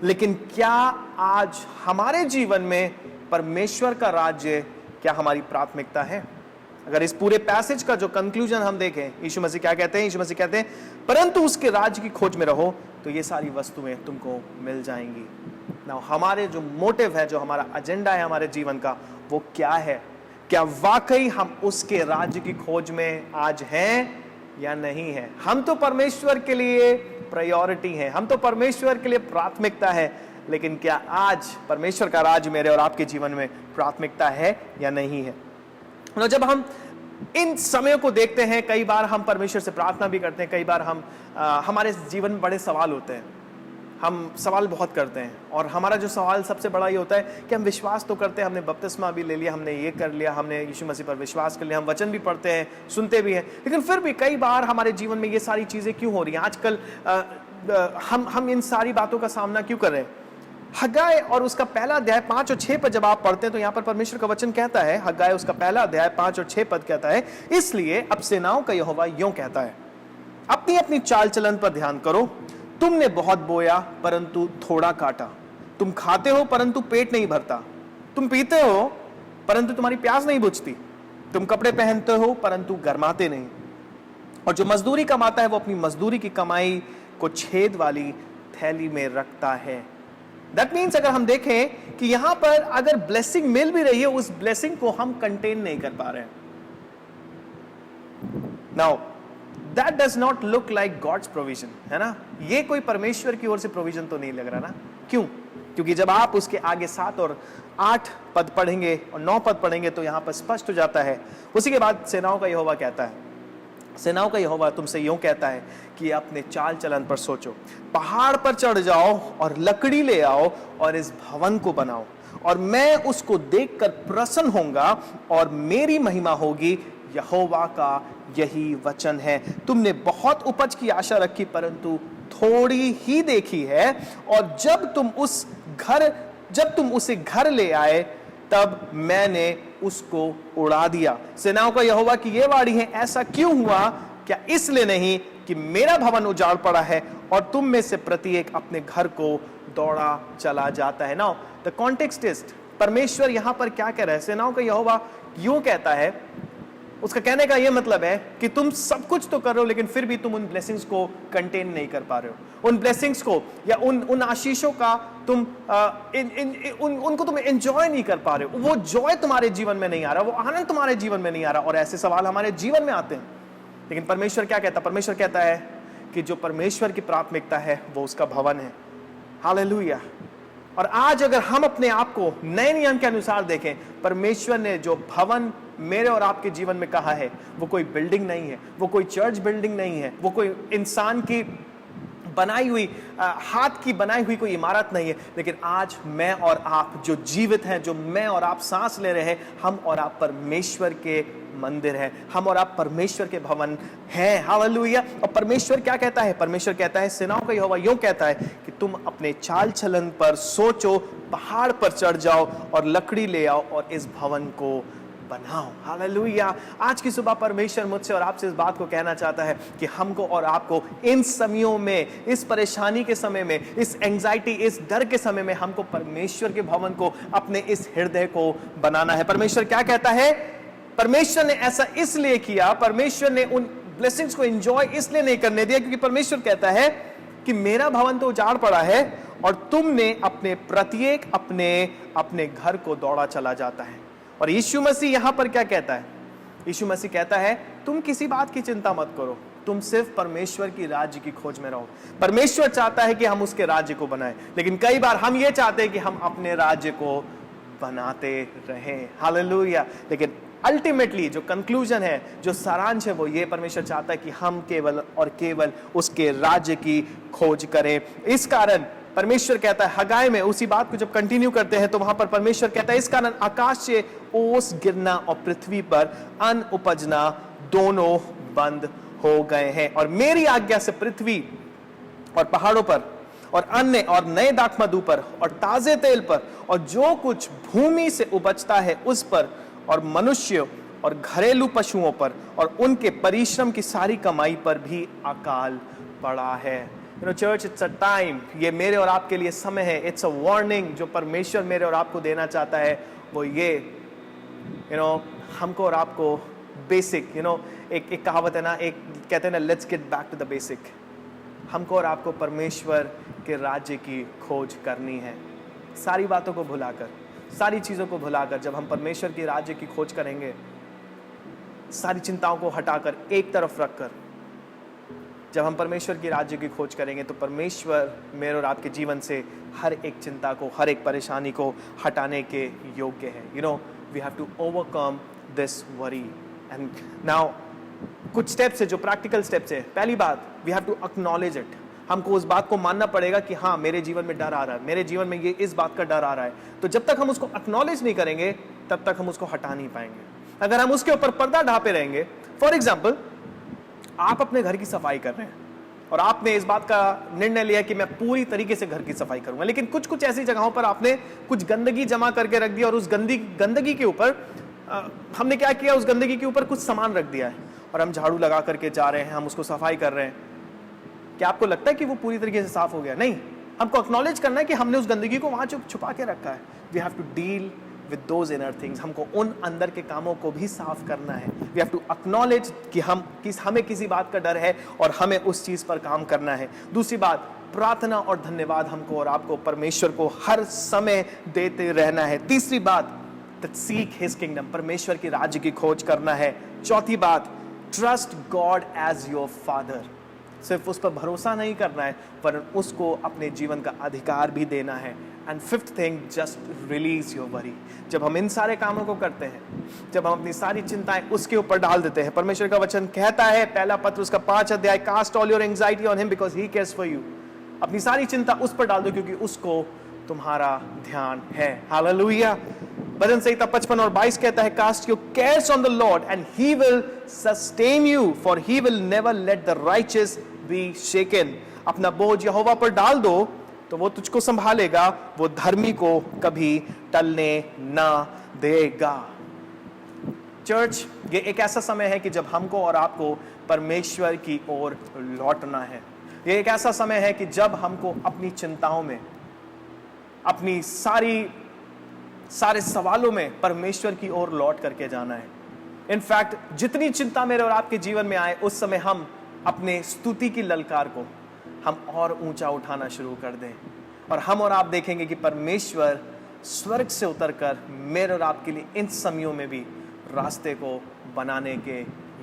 लेकिन क्या आज हमारे जीवन में परमेश्वर का राज्य क्या हमारी प्राथमिकता है? अगर इस पूरे पैसेज का जो कंक्लूजन हम देखें, यीशु मसीह क्या कहते हैं? यीशु मसीह कहते हैं, परंतु उसके राज्य की खोज में रहो तो ये सारी वस्तुएं तुमको मिल जाएंगी. ना हमारे जो मोटिव है, जो हमारा एजेंडा है हमारे जीवन का, वो क्या है? क्या वाकई हम उसके राज्य की खोज में आज हैं या नहीं है? हम तो परमेश्वर के लिए प्रायोरिटी हैं, हम तो परमेश्वर के लिए प्राथमिकता है, लेकिन क्या आज परमेश्वर का राज्य मेरे और आपके जीवन में प्राथमिकता है या नहीं है? जब हम इन समयों को देखते हैं, कई बार हम परमेश्वर से प्रार्थना भी करते हैं, कई बार हमारे जीवन में बड़े सवाल होते हैं, हम सवाल बहुत करते हैं, और हमारा जो सवाल सबसे बड़ा ये होता है कि हम विश्वास तो करते हैं, हमने बपतिस्मा भी ले लिया, हमने ये कर लिया, हमने यीशु मसीह पर विश्वास कर लिया, हम वचन भी पढ़ते हैं, सुनते भी हैं, लेकिन फिर भी कई बार हमारे जीवन में ये सारी चीज़ें क्यों हो रही हैं? आजकल हम इन सारी बातों का सामना क्यों कर रहे हैं? हग्गाई और उसका पहला अध्याय 5 और 6 पद जब आप पढ़ते हैं तो यहाँ पर परमेश्वर का वचन कहता है, हग्गाई उसका पहला अध्याय 5 और 6 पद कहता है, इसलिए अब सेनाओं का यहोवा यूं कहता है, अपनी अपनी चाल चलन पर ध्यान करो. तुमने बहुत बोया परंतु थोड़ा काटा, तुम खाते हो परंतु पेट नहीं भरता, तुम पीते हो परंतु तुम्हारी प्यास नहीं बुझती, तुम कपड़े पहनते हो परंतु गर्माते नहीं, और जो मजदूरी कमाता है वो अपनी मजदूरी की कमाई को छेद वाली थैली में रखता है. दैट मीन्स अगर हम देखें कि यहां पर अगर ब्लेसिंग मिल भी रही है, उस ब्लेसिंग को हम कंटेन नहीं कर पा रहे हैं. Now that does not look like God's provision, है ना? ये कोई परमेश्वर की ओर से प्रोविजन तो नहीं लग रहा ना. क्यों? क्योंकि जब आप उसके आगे 7 और 8 पद पढ़ेंगे और 9 पद पढ़ेंगे तो यहां पर स्पष्ट हो जाता है. उसी के बाद सेनाओं का यहोवा कहता है, सेनाओं का यहोवा तुमसे यूं कहता है कि अपने चाल चलन पर सोचो, पहाड़ पर चढ़ जाओ और लकड़ी ले आओ और इस भवन को बनाओ, और मैं उसको देखकर प्रसन्न होऊंगा और मेरी महिमा होगी. यहोवा का यही वचन है. तुमने बहुत उपज की आशा रखी परंतु थोड़ी ही देखी है, और जब तुम उसे घर ले आए तब मैंने उसको उड़ा दिया. सेनाओं का यहोवा की ये वाणी है, ऐसा क्यों हुआ? क्या इसलिए नहीं कि मेरा भवन उजाड़ पड़ा है और तुम में से प्रत्येक अपने घर को दौड़ा चला जाता है. नाउ द कॉन्टेक्स्ट इज, परमेश्वर यहां पर क्या कह रहा है? सेनाओं का यहोवा यूं कहता है, उसका कहने का यह मतलब है कि तुम सब कुछ तो कर रहे हो, लेकिन फिर भी तुम उन ब्लेसिंग्स को कंटेन नहीं कर पा रहे हो. उन ब्लेसिंग्स को या उन आशीषों का तुम उनको तुम एंजॉय नहीं कर पा रहे हो. वो जॉय तुम्हारे जीवन में नहीं आ रहा, वो आनंद तुम्हारे जीवन में नहीं आ रहा, और ऐसे सवाल हमारे जीवन में आते हैं. लेकिन परमेश्वर क्या कहता है? परमेश्वर कहता है कि जो परमेश्वर की प्राथमिकता है वो उसका भवन है. हालेलुया. और आज अगर हम अपने आप को नए नियम के अनुसार देखें, परमेश्वर ने जो भवन मेरे और आपके जीवन में कहा है, वो कोई बिल्डिंग नहीं है, वो कोई चर्च बिल्डिंग नहीं है, वो कोई इंसान की बनाई हुई हाथ की बनाई हुई कोई इमारत नहीं है, लेकिन आज मैं और आप जो जीवित हैं, जो मैं और आप सांस ले रहे हैं, हम और आप परमेश्वर के मंदिर हैं, हम और आप परमेश्वर के भवन हैं। हालेलुया। और परमेश्वर क्या कहता है? परमेश्वर कहता है, सेनाओं का यहोवा यूं कहता है कि तुम अपने चाल चलन पर सोचो, पहाड़ पर चढ़ जाओ और लकड़ी ले आओ और इस भवन को बनाओ। हालेलुया। आज की सुबह परमेश्वर मुझसे और आपसे इस बात को कहना चाहता है कि हमको और आपको इन समयों में, इस परेशानी के समय में, इस एंजाइटी, इस डर के समय में हमको परमेश्वर के भवन को, अपने इस हृदय को बनाना है। परमेश्वर क्या कहता है? परमेश्वर ने ऐसा इसलिए किया, परमेश्वर ने उन ब्लेसिंग्स को एंजॉय इसलिए नहीं करने दिया क्योंकि परमेश्वर कहता है कि मेरा भवन तो उजाड़ पड़ा है और तुमने अपने प्रत्येक अपने घर को दौड़ा चला जाता है। और यीशु मसीह यहां पर क्या कहता है? यीशु मसीह कहता है तुम किसी बात की चिंता मत करो, तुम सिर्फ परमेश्वर की राज्य की खोज में रहो। परमेश्वर चाहता है कि हम उसके राज्य को बनाएं, लेकिन कई बार हम ये चाहते हैं कि हम अपने राज्य को बनाते रहें। हालेलुया। लेकिन अल्टीमेटली जो कंक्लूजन है, जो सारांश है, वो ये परमेश्वर चाहता है कि हम केवल और केवल उसके राज्य की खोज करें। इस कारण परमेश्वर कहता है हगाय में, उसी बात को जब कंटिन्यू करते हैं तो वहां पर परमेश्वर कहता है इस कारण आकाश से ओस गिरना और पृथ्वी पर अन्न उपजना दोनों बंद हो गए हैं, और मेरी आज्ञा से पृथ्वी और पहाड़ों पर और अन्य और नए दाखमधु पर और ताजे तेल पर और जो कुछ भूमि से उपजता है उस पर और मनुष्य और घरेलू पशुओं पर और उनके परिश्रम की सारी कमाई पर भी अकाल पड़ा है। You no church, it's a time, ये मेरे और आपके लिए समय है। इट्स अ वार्निंग जो परमेश्वर मेरे और आपको देना चाहता है, वो ये हमको और आपको बेसिक, एक कहावत है ना, एक कहते हैं ना, let's get back to the basic. हमको और आपको परमेश्वर के राज्य की खोज करनी है। सारी बातों को भुलाकर, सारी चीजों को भुलाकर जब हम परमेश्वर के राज्य की खोज करेंगे, सारी चिंताओं को हटाकर एक तरफ रखकर जब हम परमेश्वर की राज्य की खोज करेंगे, तो परमेश्वर मेरे और आपके जीवन से हर एक चिंता को, हर एक परेशानी को हटाने के योग्य है। We have to overcome this worry. And now कुछ स्टेप्स है जो प्रैक्टिकल स्टेप्स है। पहली बात, we have to acknowledge it. हमको उस बात को मानना पड़ेगा कि हाँ, मेरे जीवन में डर आ रहा है, मेरे जीवन में ये इस बात का डर आ रहा है। तो जब तक हम उसको एक्नॉलेज नहीं करेंगे, तब तक हम उसको हटा नहीं पाएंगे। अगर हम उसके ऊपर पर्दा ढापे रहेंगे, फॉर एग्जाम्पल, आप अपने घर की सफाई कर रहे हैं और आपने इस बात का निर्णय लिया कि मैं पूरी तरीके से घर की सफाई करूंगा, लेकिन कुछ कुछ ऐसी जगहों पर आपने कुछ गंदगी जमा करके रख दिया और उस गंदगी के ऊपर हमने क्या किया, उस गंदगी के ऊपर कुछ सामान रख दिया है और हम झाड़ू लगा करके जा रहे हैं, हम उसको सफाई कर रहे हैं। क्या आपको लगता है कि वो पूरी तरीके से साफ हो गया? नहीं। हमको एक्नॉलेज करना है कि हमने उस गंदगी को वहां छुपा के रखा है। We have to deal with those inner things. हमको उन अंदर के कामों को भी साफ करना है। वी हैव टू एक्नॉलेज कि हमें किसी बात का डर है और हमें उस चीज पर काम करना है। दूसरी बात, प्रार्थना और धन्यवाद हमको और आपको परमेश्वर को हर समय देते रहना है। तीसरी बात, सीक हिज किंगडम, परमेश्वर की राज्य की खोज करना है। चौथी बात, trust God as your father, सिर्फ उस पर भरोसा नहीं करना है, वरन उसको अपने जीवन का अधिकार भी देना है। And fifth thing, just release your worry. जब हम इन सारे कामों को करते हैं, जब हम अपनी सारी चिंताएं उसके ऊपर डाल देते हैं, परमेश्वर का वचन कहता है, पहला पत्र उसका 5 अध्याय, cast all your anxiety on him because he cares for you. अपनी सारी चिंता उस पर डाल दो क्योंकि उसको तुम्हारा ध्यान है। हालेलुया। भजन संहिता 55 और 22 कहता है, cast your cares on the Lord and he will sustain you, for he will never let the righteous be shaken. अपना बोझ यहोवा पर डाल दो तो वो तुझको संभालेगा, वो धर्मी को कभी टलने ना देगा। चर्च, ये एक ऐसा समय है कि जब हमको और आपको परमेश्वर की ओर लौटना है। ये एक ऐसा समय है कि जब हमको अपनी चिंताओं में, अपनी सारे सवालों में परमेश्वर की ओर लौट करके जाना है। इनफैक्ट जितनी चिंता मेरे और आपके जीवन में आए, उस समय हम अपने स्तुति की ललकार को हम और ऊंचा उठाना शुरू कर दें, और हम और आप देखेंगे कि परमेश्वर स्वर्ग से उतरकर मेरे और आपके लिए इन समयों में भी रास्ते को बनाने के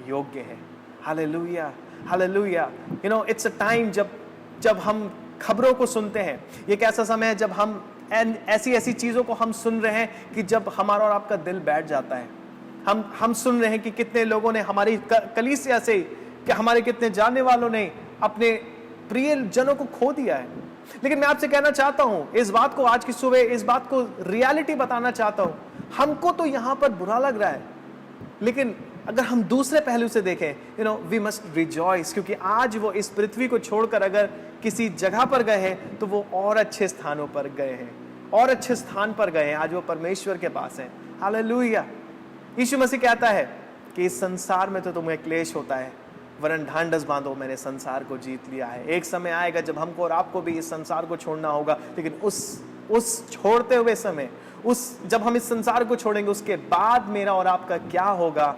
योग्य है। Hallelujah, hallelujah. It's a time जब हम खबरों को सुनते हैं। ये एक ऐसा समय है जब हम एंड ऐसी ऐसी चीजों को हम सुन रहे हैं कि जब हमारा और आपका दिल बैठ जाता है। हम सुन रहे हैं कि कितने लोगों ने हमारी कलीसिया से, कि हमारे कितने जानने वालों ने अपने प्रिय जनों को खो दिया है। लेकिन मैं आपसे कहना चाहता हूं, इस बात को आज की सुबह, इस बात को रियलिटी बताना चाहता हूं। हमको तो यहां पर बुरा लग रहा है, लेकिन अगर हम दूसरे पहलू से देखें, वी मस्ट रिजॉइस, क्योंकि आज वो इस पृथ्वी को छोड़कर अगर किसी जगह पर गए हैं तो वो और अच्छे स्थानों पर गए हैं, और अच्छे स्थान पर गए हैं। आज वो परमेश्वर के पास हैं। हालेलुया। यीशु मसीह कहता है कि इस संसार में तो तुम्हें क्लेश होता है, वरन ढांढस बांधो, मैंने संसार को जीत लिया है। एक समय आएगा जब हमको और आपको भी इस संसार को छोड़ना होगा, लेकिन उस छोड़ते हुए समय, जब हम इस संसार को छोड़ेंगे, उसके बाद मेरा और आपका क्या होगा,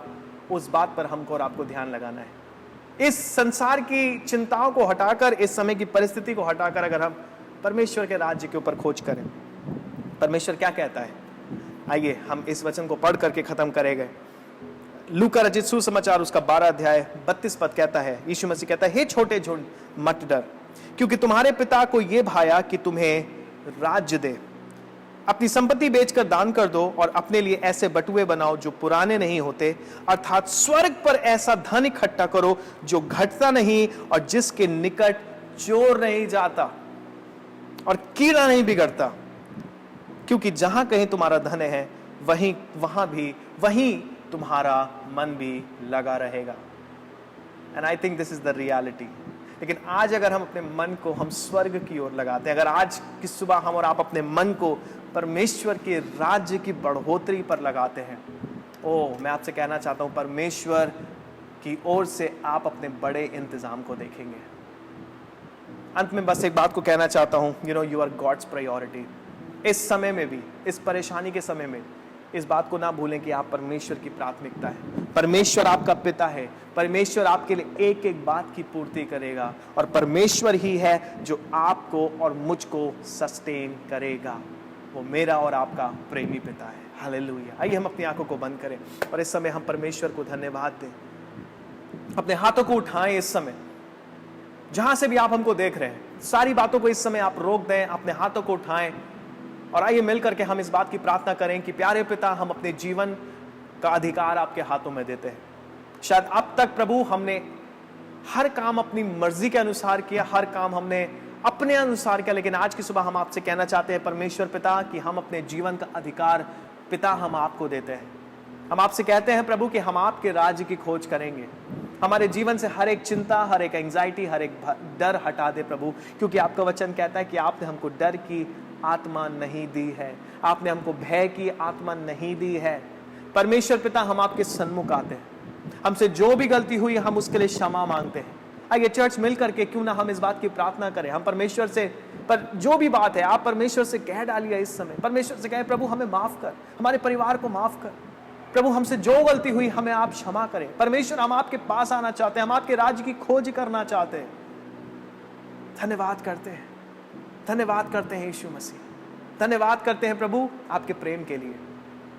उस बात पर हमको और आपको ध्यान लगाना है। इस संसार की चिंताओं को हटाकर, इस समय की परिस्थिति को हटाकर अगर हम परमेश्वर के राज्य के ऊपर खोज करें, परमेश्वर क्या कहता है, आइए हम इस वचन को पढ़ करके खत्म करेंगे। लूका रचित सुसमाचार उसका 12 अध्याय 32 पद कहता है, यीशु मसीह कहता है, हे छोटे झुंड मत डर, क्योंकि तुम्हारे पिता को यह भाया कि तुम्हें राज्य दे। अपनी संपत्ति बेचकर दान कर दो और अपने लिए ऐसे बटुए बनाओ जो पुराने नहीं होते, अर्थात स्वर्ग पर ऐसा धन इकट्ठा करो जो घटता नहीं और जिसके निकट चोर नहीं जाता और कीड़ा नहीं बिगड़ता, क्योंकि जहां कहीं तुम्हारा धन है वहीं तुम्हारा मन भी लगा रहेगा। And I think this is the reality. लेकिन आज अगर हम अपने मन को हम स्वर्ग की ओर लगाते हैं, अगर आज की सुबह हम और आप अपने मन को परमेश्वर के राज्य की बढ़ोतरी पर लगाते हैं, मैं आपसे कहना चाहता हूं, परमेश्वर की ओर से आप अपने बड़े इंतजाम को देखेंगे। अंत में बस एक बात को कहना चाहता हूं, यू आर गॉड्स प्रायोरिटी। इस समय में भी, इस परेशानी के समय में, इस बात को ना भूलें कि आप परमेश्वर की प्राथमिकता है। परमेश्वर आपका पिता है। परमेश्वर आपके लिए एक एक बात की पूर्ति करेगा, और परमेश्वर ही है जो आपको और मुझको सस्टेन करेगा। वो मेरा और आपका प्रेमी पिता है। हालेलुया। आइए हम अपनी आंखों को बंद करें और इस समय हम परमेश्वर को धन्यवाद दें। अपने हाथों को उठाएं। इस समय जहां से भी आप हमको देख रहे हैं, सारी बातों को इस समय आप रोक दें, अपने हाथों को उठाएं और आइए मिलकर के हम इस बात की प्रार्थना करें कि प्यारे पिता, हम अपने जीवन का अधिकार आपके हाथों में देते हैं। शायद अब तक प्रभु हमने हर काम अपनी मर्जी के अनुसार किया, हर काम हमने अपने अनुसार किया, लेकिन आज की सुबह हम आपसे कहना चाहते हैं परमेश्वर पिता कि हम अपने जीवन का अधिकार पिता हम आपको देते हैं। हम आपसे कहते हैं प्रभु कि हम आपके राज्य की खोज करेंगे। हमारे जीवन से हर एक चिंता, हर एक एंजाइटी, हर एक डर हटा दे प्रभु, क्योंकि आपका वचन कहता है कि आपने हमको डर की आत्मा नहीं दी है, आपने हमको भय की आत्मा नहीं दी है। परमेश्वर पिता, हम आपके सन्मुख आते हैं, हमसे जो भी गलती हुई हम उसके लिए क्षमा मांगते हैं। आइए चर्च मिल करके क्यों ना हम इस बात की प्रार्थना करें। हम परमेश्वर से, पर जो भी बात है आप परमेश्वर से कह डालिए। इस समय परमेश्वर से कहें, प्रभु हमें माफ कर, हमारे परिवार को माफ कर। प्रभु हमसे जो गलती हुई हमें आप क्षमा करें। परमेश्वर, हम आपके पास आना चाहते हैं, हम आपके राज्य की खोज करना चाहते हैं। धन्यवाद करते हैं, धन्यवाद करते हैं यीशु मसीह, धन्यवाद करते हैं प्रभु आपके प्रेम के लिए।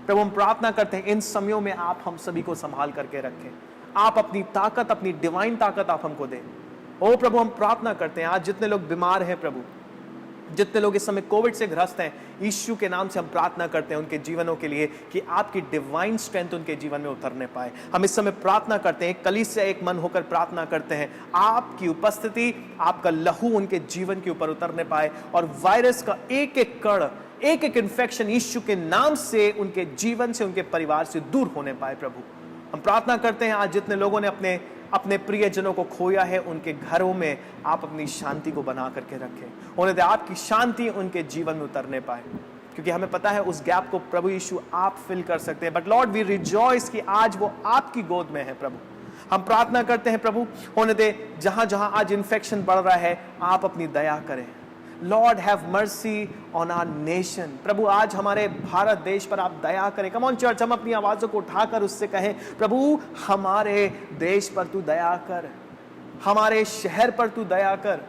प्रभु हम प्रार्थना करते हैं इन समयों में आप हम सभी को संभाल करके रखें। आप अपनी ताकत, अपनी डिवाइन ताकत आप हमको दें। ओ प्रभु हम प्रार्थना करते हैं, आज जितने लोग बीमार हैं प्रभु, जितने लोग इस समय कोविड से ग्रस्त हैं, यीशु के नाम से हम प्रार्थना करते हैं उनके जीवनों के लिए कि आपकी डिवाइन स्ट्रेंथ उनके जीवन में उतरने पाए। हम इस समय प्रार्थना करते हैं, कलीसिया एक मन होकर प्रार्थना करते हैं, आपकी उपस्थिति, आपका लहू उनके जीवन के ऊपर उतरने पाए और वायरस का एक एक कण, एक एक इन्फेक्शन यीशु के नाम से उनके जीवन से, उनके परिवार से दूर होने पाए। प्रभु हम प्रार्थना करते हैं, आज जितने लोगों ने अपने प्रियजनों को खोया है, उनके घरों में आप अपनी शांति को बना करके रखें। उन्हें दे आपकी शांति उनके जीवन में उतरने पाए, क्योंकि हमें पता है उस गैप को प्रभु यीशु आप फिल कर सकते हैं। बट लॉर्ड वी रिजॉइस कि आज वो आपकी गोद में है। प्रभु हम प्रार्थना करते हैं प्रभु, होने दे जहां जहां आज इन्फेक्शन बढ़ रहा है, आप अपनी दया करें। Lord have mercy on our nation. प्रभु आज हमारे भारत देश पर आप दया करें। कम ऑन चर्च, हम अपनी आवाजों को उठाकर उससे कहें, प्रभु हमारे देश पर तू दया कर, हमारे शहर पर तू दया कर,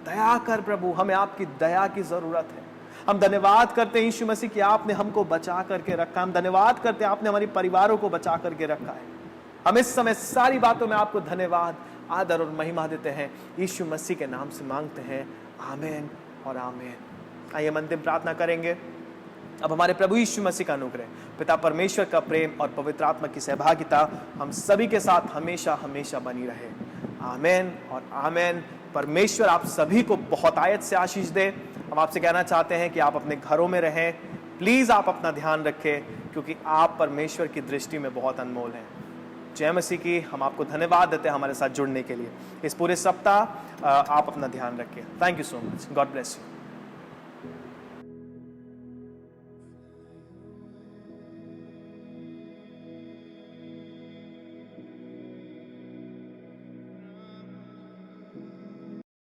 दया कर प्रभु, हमें आपकी दया की जरूरत है। हम धन्यवाद करते हैं यीशु मसीह कि आपने हमको बचा करके रखा। हम धन्यवाद करते हैं आपने हमारे परिवारों को बचा करके रखा है। हम इस समय सारी बातों में आपको धन्यवाद, आदर और महिमा देते हैं। यीशु मसीह के नाम से मांगते हैं, आमीन और आमीन। आइए हम अंतिम प्रार्थना करेंगे। अब हमारे प्रभु यीशु मसीह का अनुग्रह, पिता परमेश्वर का प्रेम और पवित्र आत्मा की सहभागिता हम सभी के साथ हमेशा हमेशा बनी रहे। आमीन और आमीन। परमेश्वर आप सभी को बहुत आयत से आशीष दे। हम आपसे कहना चाहते हैं कि आप अपने घरों में रहें। प्लीज आप अपना ध्यान रखें, क्योंकि आप परमेश्वर की दृष्टि में बहुत अनमोल हैं। जय मसीह की। हम आपको धन्यवाद देते हैं हमारे साथ जुड़ने के लिए। इस पूरे सप्ताह आप अपना ध्यान रखें। Thank you so much. God bless you.